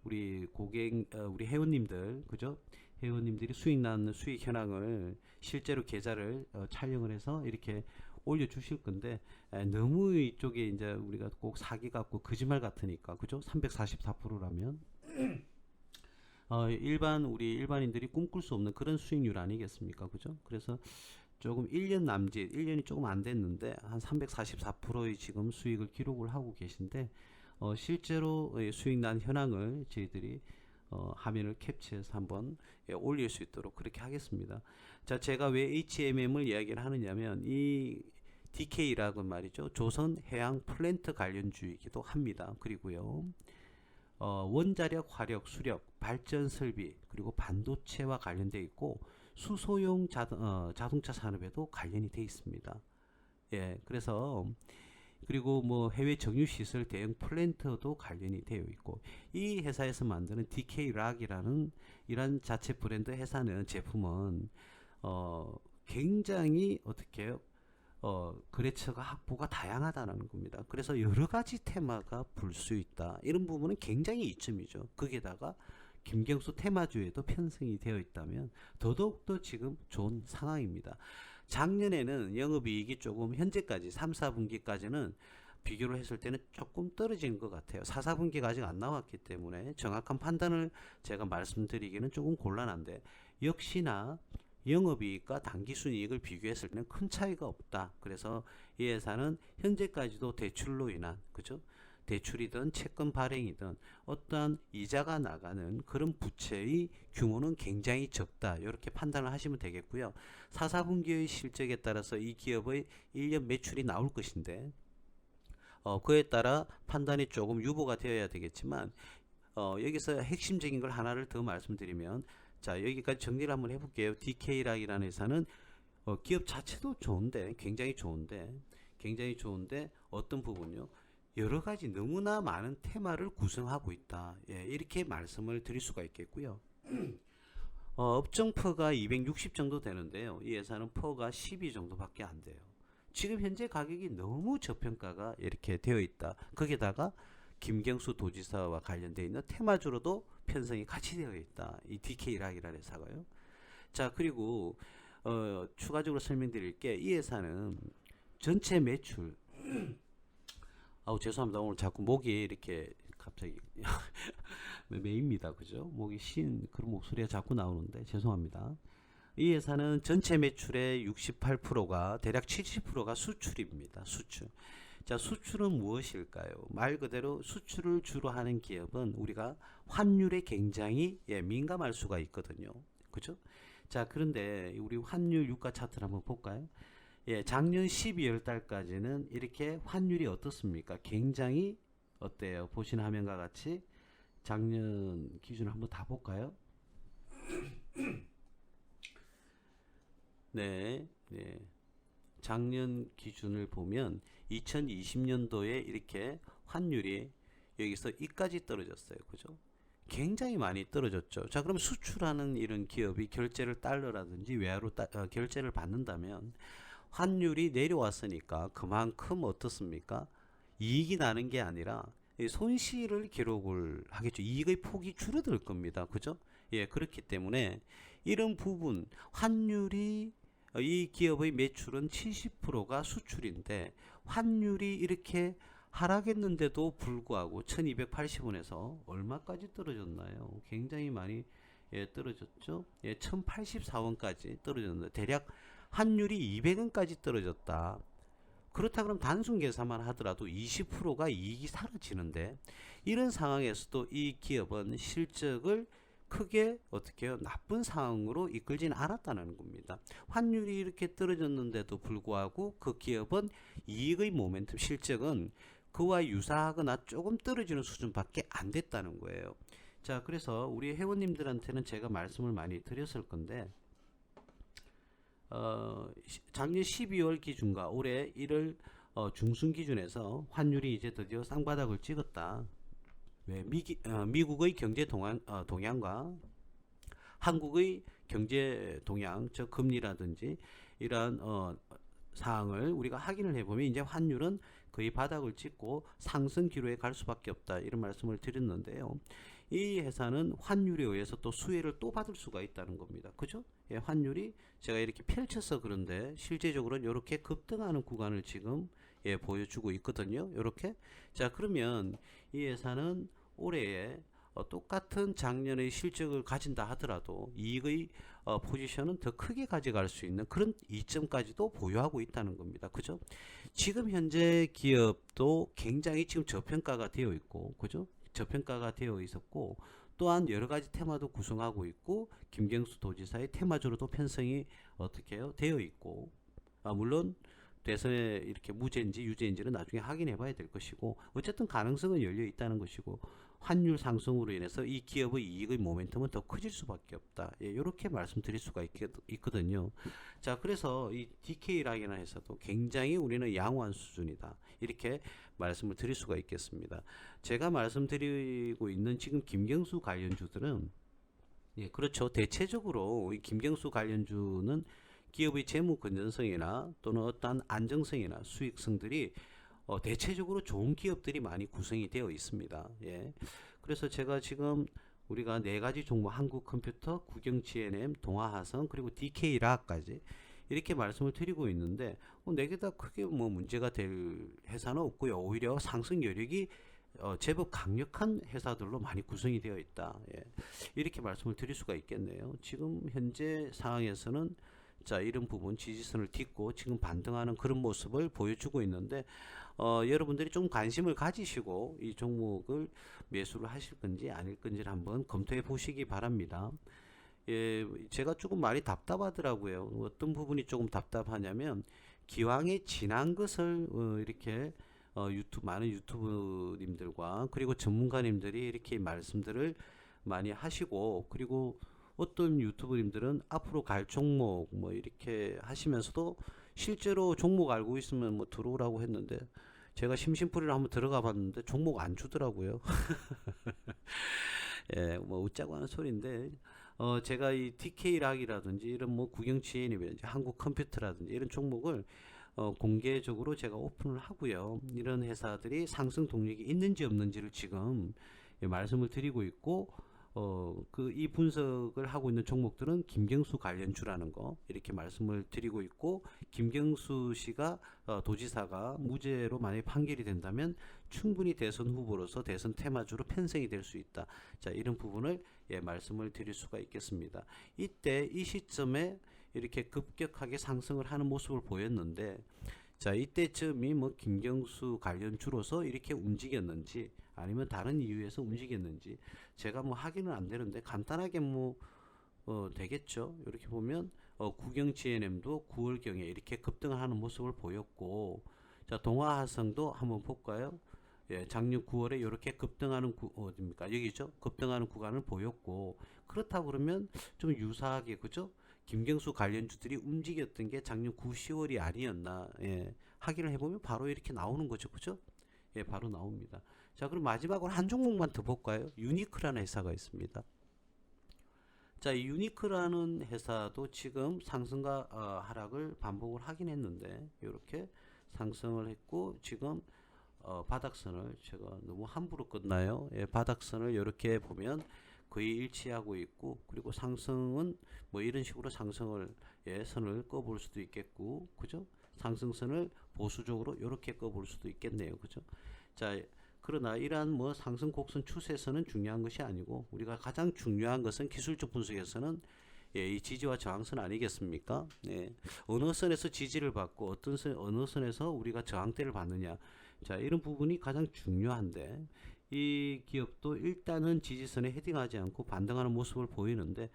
우리 우리 회원님들, 그죠? 회원님들이 수익 나는 수익 현황을 실제로 계좌를 촬영을 해서 이렇게 올려주실 건데, 너무 이쪽에 이제 우리가 꼭 사기 같고 거짓말 같으니까, 그죠? 344%라면 우리 일반인들이 꿈꿀 수 없는 그런 수익률 아니겠습니까, 그죠? 그래서 조금 1년 남짓, 1년이 조금 안 됐는데 한 344%의 지금 수익을 기록을 하고 계신데, 실제로 수익 난 현황을 저희들이 화면을 캡처해서 한번 올릴 수 있도록 그렇게 하겠습니다. 자, 제가 왜 HMM을 이야기를 하느냐면, 이 DK락은 말이죠, 조선 해양 플랜트 관련주이기도 합니다. 그리고요, 원자력, 화력, 수력, 발전 설비, 그리고 반도체와 관련되어 있고, 수소용 자동차 산업에도 관련이 돼 있습니다. 예, 그래서 그리고 뭐 해외 정유 시설 대형 플랜트도 관련이 되어 있고, 이 회사에서 만드는 DK 락이라는 이런 자체 브랜드 회사는 제품은 굉장히 어떻게 해요? 거래처가 확보가 다양하다는 겁니다. 그래서 여러 가지 테마가 불 수 있다. 이런 부분은 굉장히 이점이죠. 거기에다가 김경수 테마주에도 편성이 되어 있다면 더더욱더 지금 좋은 상황입니다. 작년에는 영업이익이 조금 현재까지 3, 4분기까지는 비교를 했을 때는 조금 떨어진 것 같아요. 4, 4분기가 아직 안 나왔기 때문에 정확한 판단을 제가 말씀드리기는 조금 곤란한데, 역시나 영업이익과 당기순이익을 비교했을 때는 큰 차이가 없다. 그래서 이 회사는 현재까지도 대출로 인한, 그죠? 대출이든 채권 발행이든 어떠한 이자가 나가는 그런 부채의 규모는 굉장히 적다. 이렇게 판단을 하시면 되겠고요. 4, 4분기의 실적에 따라서 이 기업의 1년 매출이 나올 것인데, 그에 따라 판단이 조금 유보가 되어야 되겠지만, 여기서 핵심적인 걸 하나를 더 말씀드리면, 자, 여기까지 정리를 한번 해볼게요. DK락이라는 회사는 기업 자체도 좋은데, 굉장히 좋은데 어떤 부분요? 여러 가지 너무나 많은 테마를 구성하고 있다. 예, 이렇게 말씀을 드릴 수가 있겠고요. 업종 퍼가 260 정도 되는데요. 이 회사는 퍼가 12 정도밖에 안 돼요. 지금 현재 가격이 너무 저평가가 이렇게 되어 있다. 거기다가 김경수 도지사와 관련되어 있는 테마주로도 편성이 같이 되어 있다. 이 DK락이라는 회사가요. 자, 그리고 추가적으로 설명드릴 게, 이 회사는 전체 매출, 아우 죄송합니다. 오늘 자꾸 목이 이렇게 갑자기 매입니다. 그죠? 목이 쉰 그런 목소리가 자꾸 나오는데 죄송합니다. 이 회사는 전체 매출의 68%가 대략 70%가 수출입니다. 수출. 자, 수출은 무엇일까요? 말 그대로 수출을 주로 하는 기업은 우리가 환율에 굉장히 민감할 수가 있거든요. 그죠? 자, 그런데 우리 환율 유가 차트를 한번 볼까요? 예, 작년 12월 달까지는 이렇게 환율이 어떻습니까? 굉장히 어때요? 보시는 화면과 같이 작년 기준을 한번 다 볼까요? 네, 네. 작년 기준을 보면 2020년도에 이렇게 환율이 여기서 이까지 떨어졌어요. 그죠? 굉장히 많이 떨어졌죠. 자, 그럼 수출하는 이런 기업이 결제를 달러라든지 외화로 결제를 받는다면 환율이 내려왔으니까 그만큼 어떻습니까? 이익이 나는 게 아니라 손실을 기록을 하겠죠. 이익의 폭이 줄어들 겁니다. 그죠? 예, 그렇기 때문에 이런 부분, 환율이 이 기업의 매출은 70%가 수출인데 환율이 이렇게 하락했는데도 불구하고 1280원에서 얼마까지 떨어졌나요? 굉장히 많이 떨어졌죠. 1084원까지 떨어졌는데 대략 환율이 200원까지 떨어졌다. 그렇다 그러면 단순 계산만 하더라도 20%가 이익이 사라지는데, 이런 상황에서도 이 기업은 실적을 크게 어떻게 해요? 나쁜 상황으로 이끌지는 않았다는 겁니다. 환율이 이렇게 떨어졌는데도 불구하고 그 기업은 이익의 모멘텀 실적은 그와 유사하거나 조금 떨어지는 수준밖에 안 됐다는 거예요. 자, 그래서 우리 회원님들한테는 제가 말씀을 많이 드렸을 건데, 작년 12월 기준과 올해 1월 중순 기준에서 환율이 이제 드디어 쌍바닥을 찍었다. 왜? 미국의 경제 동향과 한국의 경제 동향, 즉 금리라든지 이러한 사항을 우리가 확인을 해보면 이제 환율은 거의 바닥을 찍고 상승 기로에 갈 수밖에 없다, 이런 말씀을 드렸는데요. 이 회사는 환율에 의해서 또 수혜를 또 받을 수가 있다는 겁니다. 그죠? 예, 환율이 제가 이렇게 펼쳐서 그런데 실제적으로는 이렇게 급등하는 구간을 지금 보여주고 있거든요. 이렇게. 자, 그러면 이 회사는 올해에 똑같은 작년의 실적을 가진다 하더라도 이익의 포지션은 더 크게 가져갈 수 있는 그런 이점까지도 보유하고 있다는 겁니다. 그죠? 지금 현재 기업도 굉장히 지금 저평가가 되어 있고, 그죠? 저평가가 되어 있었고, 또한 여러 가지 테마도 구성하고 있고, 김경수 도지사의 테마주로도 편성이 어떻게 해요? 되어 있고, 물론 대선에 이렇게 무죄인지 유죄인지는 나중에 확인해 봐야 될 것이고, 어쨌든 가능성은 열려 있다는 것이고, 환율 상승으로 인해서 이 기업의 이익의 모멘텀은 더 커질 수밖에 없다. 예, 이렇게 말씀드릴 수가 있거든요. 자, 그래서 이 DK락이라는 회사도 굉장히 우리는 양호한 수준이다. 이렇게 말씀을 드릴 수가 있겠습니다. 제가 말씀드리고 있는 지금 김경수 관련주들은 예, 그렇죠. 대체적으로 이 김경수 관련주는 기업의 재무 건전성이나 또는 어떠한 안정성이나 수익성들이 대체적으로 좋은 기업들이 많이 구성이 되어 있습니다. 예. 그래서 제가 지금 우리가 네 가지 종목 한국컴퓨터, 국영-GNM, 동아하성 그리고 DK락까지 이렇게 말씀을 드리고 있는데 네 개 다 크게 뭐 문제가 될 회사는 없고요. 오히려 상승 여력이 제법 강력한 회사들로 많이 구성이 되어 있다. 예. 이렇게 말씀을 드릴 수가 있겠네요. 지금 현재 상황에서는 자, 이런 부분 지지선을 딛고 지금 반등하는 그런 모습을 보여주고 있는데 여러분들이 좀 관심을 가지시고 이 종목을 매수를 하실 건지 아닐 건지를 한번 검토해 보시기 바랍니다. 예, 제가 조금 말이 답답하더라고요. 어떤 부분이 조금 답답하냐면 기왕에 지난 것을 이렇게 많은 유튜브님들과 그리고 전문가님들이 이렇게 말씀들을 많이 하시고 그리고 어떤 유튜브님들은 앞으로 갈 종목 뭐 이렇게 하시면서도 실제로 종목 알고 있으면 뭐 들어오라고 했는데 제가 심심풀이를 한번 들어가 봤는데 종목 안 주더라고요. 예, 뭐 웃자고 하는 소리인데 제가 이 DK락이라든지 이런 뭐 국영-GNM이라든지 한국컴퓨터라든지 이런 종목을 공개적으로 제가 오픈을 하고요. 이런 회사들이 상승 동력이 있는지 없는지를 지금 말씀을 드리고 있고 이 분석을 하고 있는 종목들은 김경수 관련주라는 거 이렇게 말씀을 드리고 있고 김경수 씨가 도지사가 무죄로 만약에 판결이 된다면 충분히 대선 후보로서 대선 테마주로 편성이 될 수 있다. 자, 이런 부분을 말씀을 드릴 수가 있겠습니다. 이때 이 시점에 이렇게 급격하게 상승을 하는 모습을 보였는데 자, 이때쯤이 뭐 김경수 관련주로서 이렇게 움직였는지 아니면 다른 이유에서 움직였는지 제가 뭐 확인은 안 되는데 간단하게 뭐 되겠죠. 이렇게 보면 국영-GNM도 9월경에 이렇게 급등을 하는 모습을 보였고 자, 동아하성도 한번 볼까요? 예, 작년 9월에 이렇게 급등하는 어디입니까? 여기죠. 급등하는 구간을 보였고 그렇다 그러면 좀 유사하게 그죠? 김경수 관련주들이 움직였던 게 작년 9, 10월이 아니었나 예, 확인을 해보면 바로 이렇게 나오는 거죠. 그죠? 예, 바로 나옵니다. 자, 그럼 마지막으로 한 종목만 더 볼까요? 유니크라는 회사가 있습니다. 자, 이 유니크라는 회사도 지금 상승과 하락을 반복을 하긴 했는데 이렇게 상승을 했고 지금 바닥선을 제가 너무 함부로 껐나요? 예, 바닥선을 이렇게 보면 거의 일치하고 있고 그리고 상승은 뭐 이런 식으로 상승을 선을 꺼볼 수도 있겠고 그죠? 상승선을 보수적으로 이렇게 꺼볼 수도 있겠네요. 그죠? 자, 그러나 이러한 뭐 상승 곡선 추세선은 중요한 것이 아니고 우리가 가장 중요한 것은 기술적 분석에서는 이 지지와 저항선 아니겠습니까? 예. 어느 선에서 지지를 받고 어느 선에서 우리가 저항대를 받느냐. 자, 이런 부분이 가장 중요한데 이 기업도 일단은 지지선에 헤딩하지 않고 반등하는 모습을 보이는데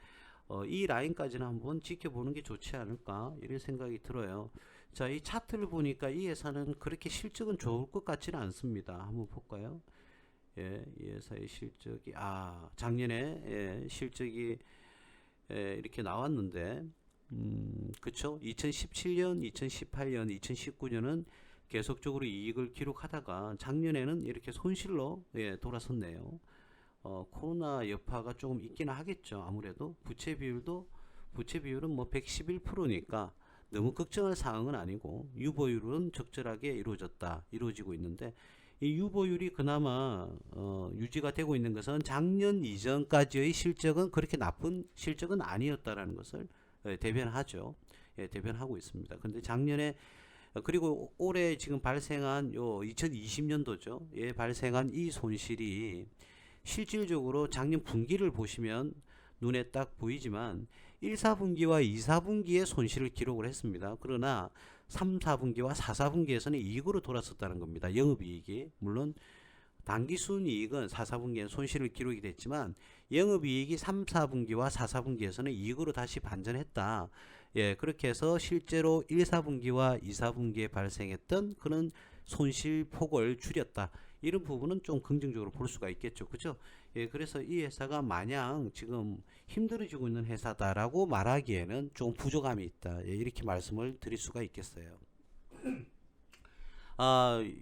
이 라인까지는 한번 지켜보는 게 좋지 않을까 이런 생각이 들어요. 자, 이 차트를 보니까 이 회사는 그렇게 실적은 좋을 것 같지는 않습니다. 한번 볼까요? 예, 이 회사의 실적이 작년에 실적이 이렇게 나왔는데 그쵸? 2017년, 2018년, 2019년은 계속적으로 이익을 기록하다가 작년에는 이렇게 손실로 돌아섰네요. 코로나 여파가 조금 있기는 하겠죠. 아무래도 부채 비율은 뭐 111%니까 너무 걱정할 사항은 아니고 유보율은 적절하게 이루어지고 있는데 이 유보율이 그나마 유지가 되고 있는 것은 작년 이전까지의 실적은 그렇게 나쁜 실적은 아니었다라는 것을 대변하죠. 대변하고 있습니다. 근데 작년에 그리고 올해 지금 발생한 2020년도죠. 발생한 이 손실이 실질적으로 작년 분기를 보시면 눈에 딱 보이지만 1, 4분기와 2, 4분기에 손실을 기록을 했습니다. 그러나 3, 4분기와 4, 4분기에서는 이익으로 돌아섰다는 겁니다. 영업이익이. 물론 당기순이익은 4, 4분기에 손실을 기록이 됐지만 영업이익이 3, 4분기와 4, 4분기에서는 이익으로 다시 반전했다. 그렇게 해서 실제로 1, 4분기와 2, 4분기에 발생했던 그런 손실 폭을 줄였다. 이런 부분은 좀 긍정적으로 볼 수가 있겠죠. 그죠? 예, 그래서 이 회사가 마냥 지금 힘들어지고 있는 회사다라고 말하기에는 좀 부족함이 있다. 예, 이렇게 말씀을 드릴 수가 있겠어요.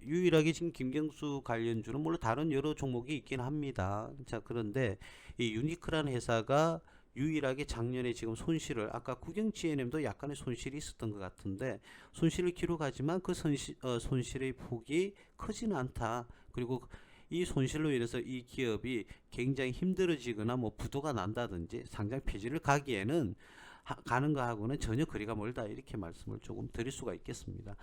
유일하게 지금 김경수 관련주는 물론 다른 여러 종목이 있긴 합니다. 자, 그런데 이 유니크라는 회사가 유일하게 작년에 지금 손실을 아까 국영 GNM도 약간의 손실이 있었던 것 같은데 손실을 기록하지만 그 손실의 폭이 크지는 않다. 그리고 이 손실로 인해서 이 기업이 굉장히 힘들어지거나 뭐 부도가 난다든지 상장 폐지를 가기에는 가는 거하고는 전혀 거리가 멀다 이렇게 말씀을 조금 드릴 수가 있겠습니다.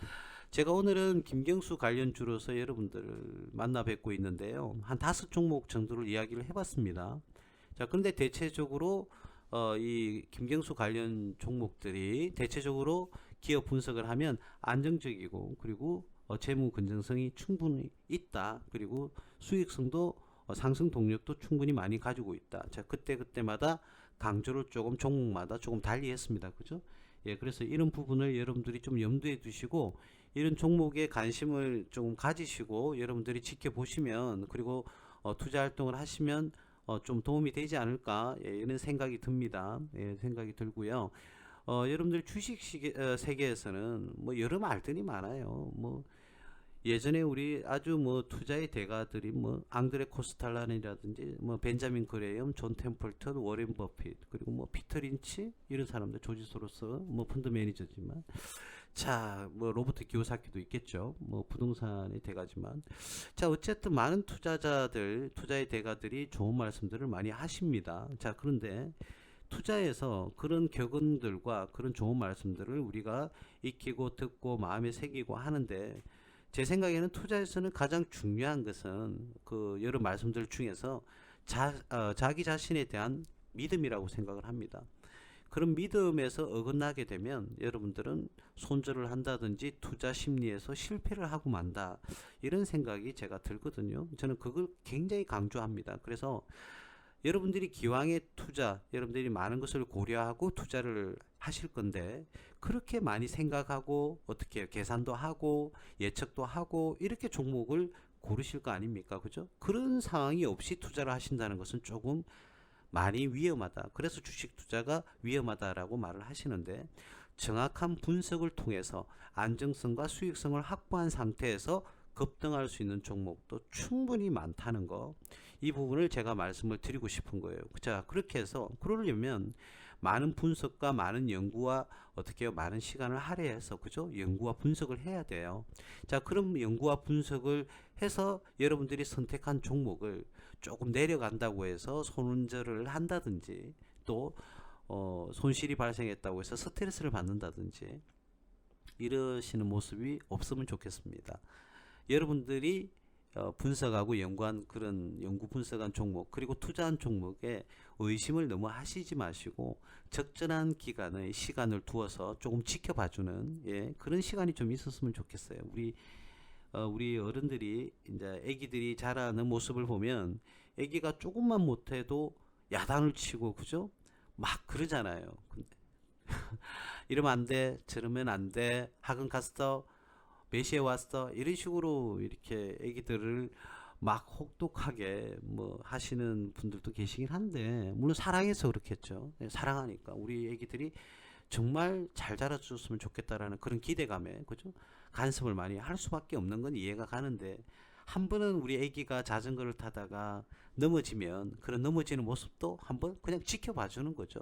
제가 오늘은 김경수 관련주로서 여러분들을 만나 뵙고 있는데요. 한 5종목 정도를 이야기를 해봤습니다. 자, 그런데 대체적으로 이 김경수 관련 종목들이 대체적으로 기업 분석을 하면 안정적이고 그리고 재무 건전성이 충분히 있다. 그리고 수익성도 상승 동력도 충분히 많이 가지고 있다. 자, 그때마다 강조를 조금 종목마다 조금 달리 했습니다. 그죠? 예, 그래서 이런 부분을 여러분들이 좀 염두에 두시고 이런 종목에 관심을 좀 가지시고 여러분들이 지켜보시면 그리고 투자 활동을 하시면 좀 도움이 되지 않을까 예, 이런 생각이 듭니다. 예, 생각이 들고요. 여러분들 주식 세계에서는 뭐 여러 말들이 많아요. 뭐 예전에 우리 아주 뭐 투자의 대가들이 뭐 앙드레 코스탈란이라든지 뭐 벤자민 그레이엄, 존 템플턴, 워렌 버핏 그리고 뭐 피터 린치 이런 사람들 조지 소로스 뭐 펀드 매니저지만 자 뭐 로버트 기요사키도 있겠죠. 뭐 부동산의 대가지만 자 어쨌든 많은 투자의 대가들이 좋은 말씀들을 많이 하십니다. 자 그런데 투자에서 그런 격언들과 그런 좋은 말씀들을 우리가 익히고 듣고 마음에 새기고 하는데 제 생각에는 투자에서는 가장 중요한 것은 그 여러 말씀들 중에서 자기 자신에 대한 믿음이라고 생각을 합니다. 그런 믿음에서 어긋나게 되면 여러분들은 손절을 한다든지 투자 심리에서 실패를 하고 만다 이런 생각이 제가 들거든요. 저는 그걸 굉장히 강조합니다. 그래서 여러분들이 기왕에 여러분들이 많은 것을 고려하고 투자를 하실 건데 그렇게 많이 생각하고 어떻게 계산도 하고 예측도 하고 이렇게 종목을 고르실 거 아닙니까? 그죠? 그런 상황이 없이 투자를 하신다는 것은 조금 많이 위험하다. 그래서 주식 투자가 위험하다라고 말을 하시는데 정확한 분석을 통해서 안정성과 수익성을 확보한 상태에서 급등할 수 있는 종목도 충분히 많다는 거. 이 부분을 제가 말씀을 드리고 싶은 거예요. 자, 그렇게 해서 그러려면 많은 분석과 많은 연구와 어떻게 많은 시간을 할애해서 그죠? 연구와 분석을 해야 돼요. 자, 그럼 연구와 분석을 해서 여러분들이 선택한 종목을 조금 내려간다고 해서 손절을 한다든지 또 손실이 발생했다고 해서 스트레스를 받는다든지 이러시는 모습이 없으면 좋겠습니다. 여러분들이 분석하고 연구한 그런 연구 분석한 종목 그리고 투자한 종목에 의심을 너무 하시지 마시고 적절한 기간의 시간을 두어서 조금 지켜봐주는 예, 그런 시간이 좀 있었으면 좋겠어요. 우리 어른들이 이제 아기들이 자라는 모습을 보면 아기가 조금만 못해도 야단을 치고 그죠? 막 그러잖아요. 근데 이러면 안 돼, 저러면 안 돼, 학원 갔어, 몇 시에 왔어, 이런 식으로 이렇게 아기들을 막 혹독하게 뭐 하시는 분들도 계시긴 한데 물론 사랑해서 그렇겠죠. 사랑하니까 우리 아기들이 정말 잘 자라줬으면 좋겠다라는 그런 기대감에 그죠? 간섭을 많이 할 수밖에 없는 건 이해가 가는데 한 번은 우리 아기가 자전거를 타다가 넘어지면 그런 넘어지는 모습도 한번 그냥 지켜봐 주는 거죠.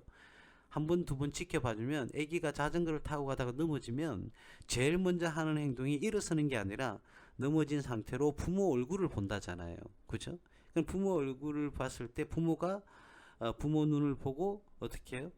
한 번, 두 번 지켜봐주면 아기가 자전거를 타고 가다가 넘어지면 제일 먼저 하는 행동이 일어서는 게 아니라 넘어진 상태로 부모 얼굴을 본다잖아요. 그죠? 그럼 부모 얼굴을 봤을 때 부모가 부모 눈을 보고 어떻게 해요?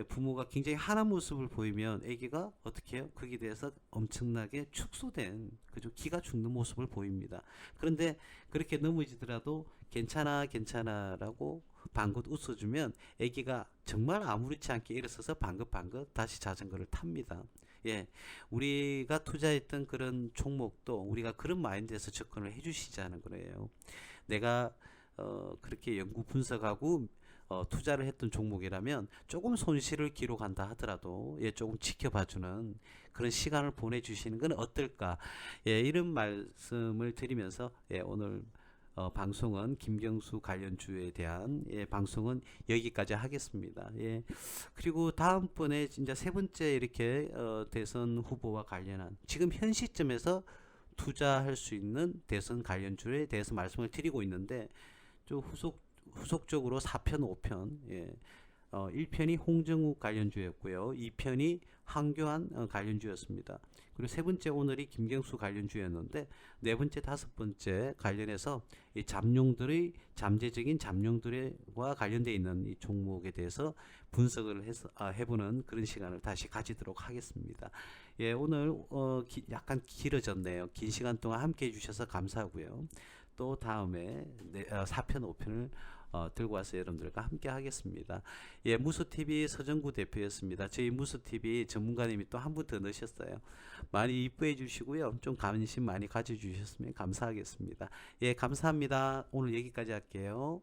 부모가 굉장히 화난 모습을 보이면 아기가 어떻게 해요? 거기에 대해서 엄청나게 축소된 그죠? 기가 죽는 모습을 보입니다. 그런데 그렇게 넘어지더라도 괜찮아라고 방긋 웃어주면 아기가 정말 아무렇지 않게 일어서서 방긋방긋 다시 자전거를 탑니다. 예, 우리가 투자했던 그런 종목도 우리가 그런 마인드에서 접근을 해주시자는 거예요. 내가 그렇게 연구 분석하고 투자를 했던 종목이라면 조금 손실을 기록한다 하더라도 예, 조금 지켜봐주는 그런 시간을 보내주시는 건 어떨까? 예, 이런 말씀을 드리면서 예, 오늘 방송은 김경수 관련주에 대한 예, 방송은 여기까지 하겠습니다. 예. 그리고 다음번에 진짜 세 번째 이렇게 대선 후보와 관련한 지금 현 시점에서 투자할 수 있는 대선 관련주에 대해서 말씀을 드리고 있는데 좀 후속적으로 4편, 5편 예. 1편이 홍정욱 관련주였고요. 2편이 황교안 관련주였습니다. 그리고 세 번째 오늘이 김경수 관련주였는데 네 번째, 다섯 번째 관련해서 이 잠룡들의 잠재적인 잠룡들과 관련되어 있는 이 종목에 대해서 분석을 해보는 그런 시간을 다시 가지도록 하겠습니다. 예, 오늘 약간 길어졌네요. 긴 시간 동안 함께 해주셔서 감사하고요. 또 다음에 4편, 5편을 들고 와서 여러분들과 함께 하겠습니다. 예, 무수TV 서정구 대표였습니다. 저희 무수TV 전문가님이 또 한 분 더 넣으셨어요. 많이 이뻐해 주시고요. 좀 관심 많이 가져주셨으면 감사하겠습니다. 예, 감사합니다. 오늘 여기까지 할게요.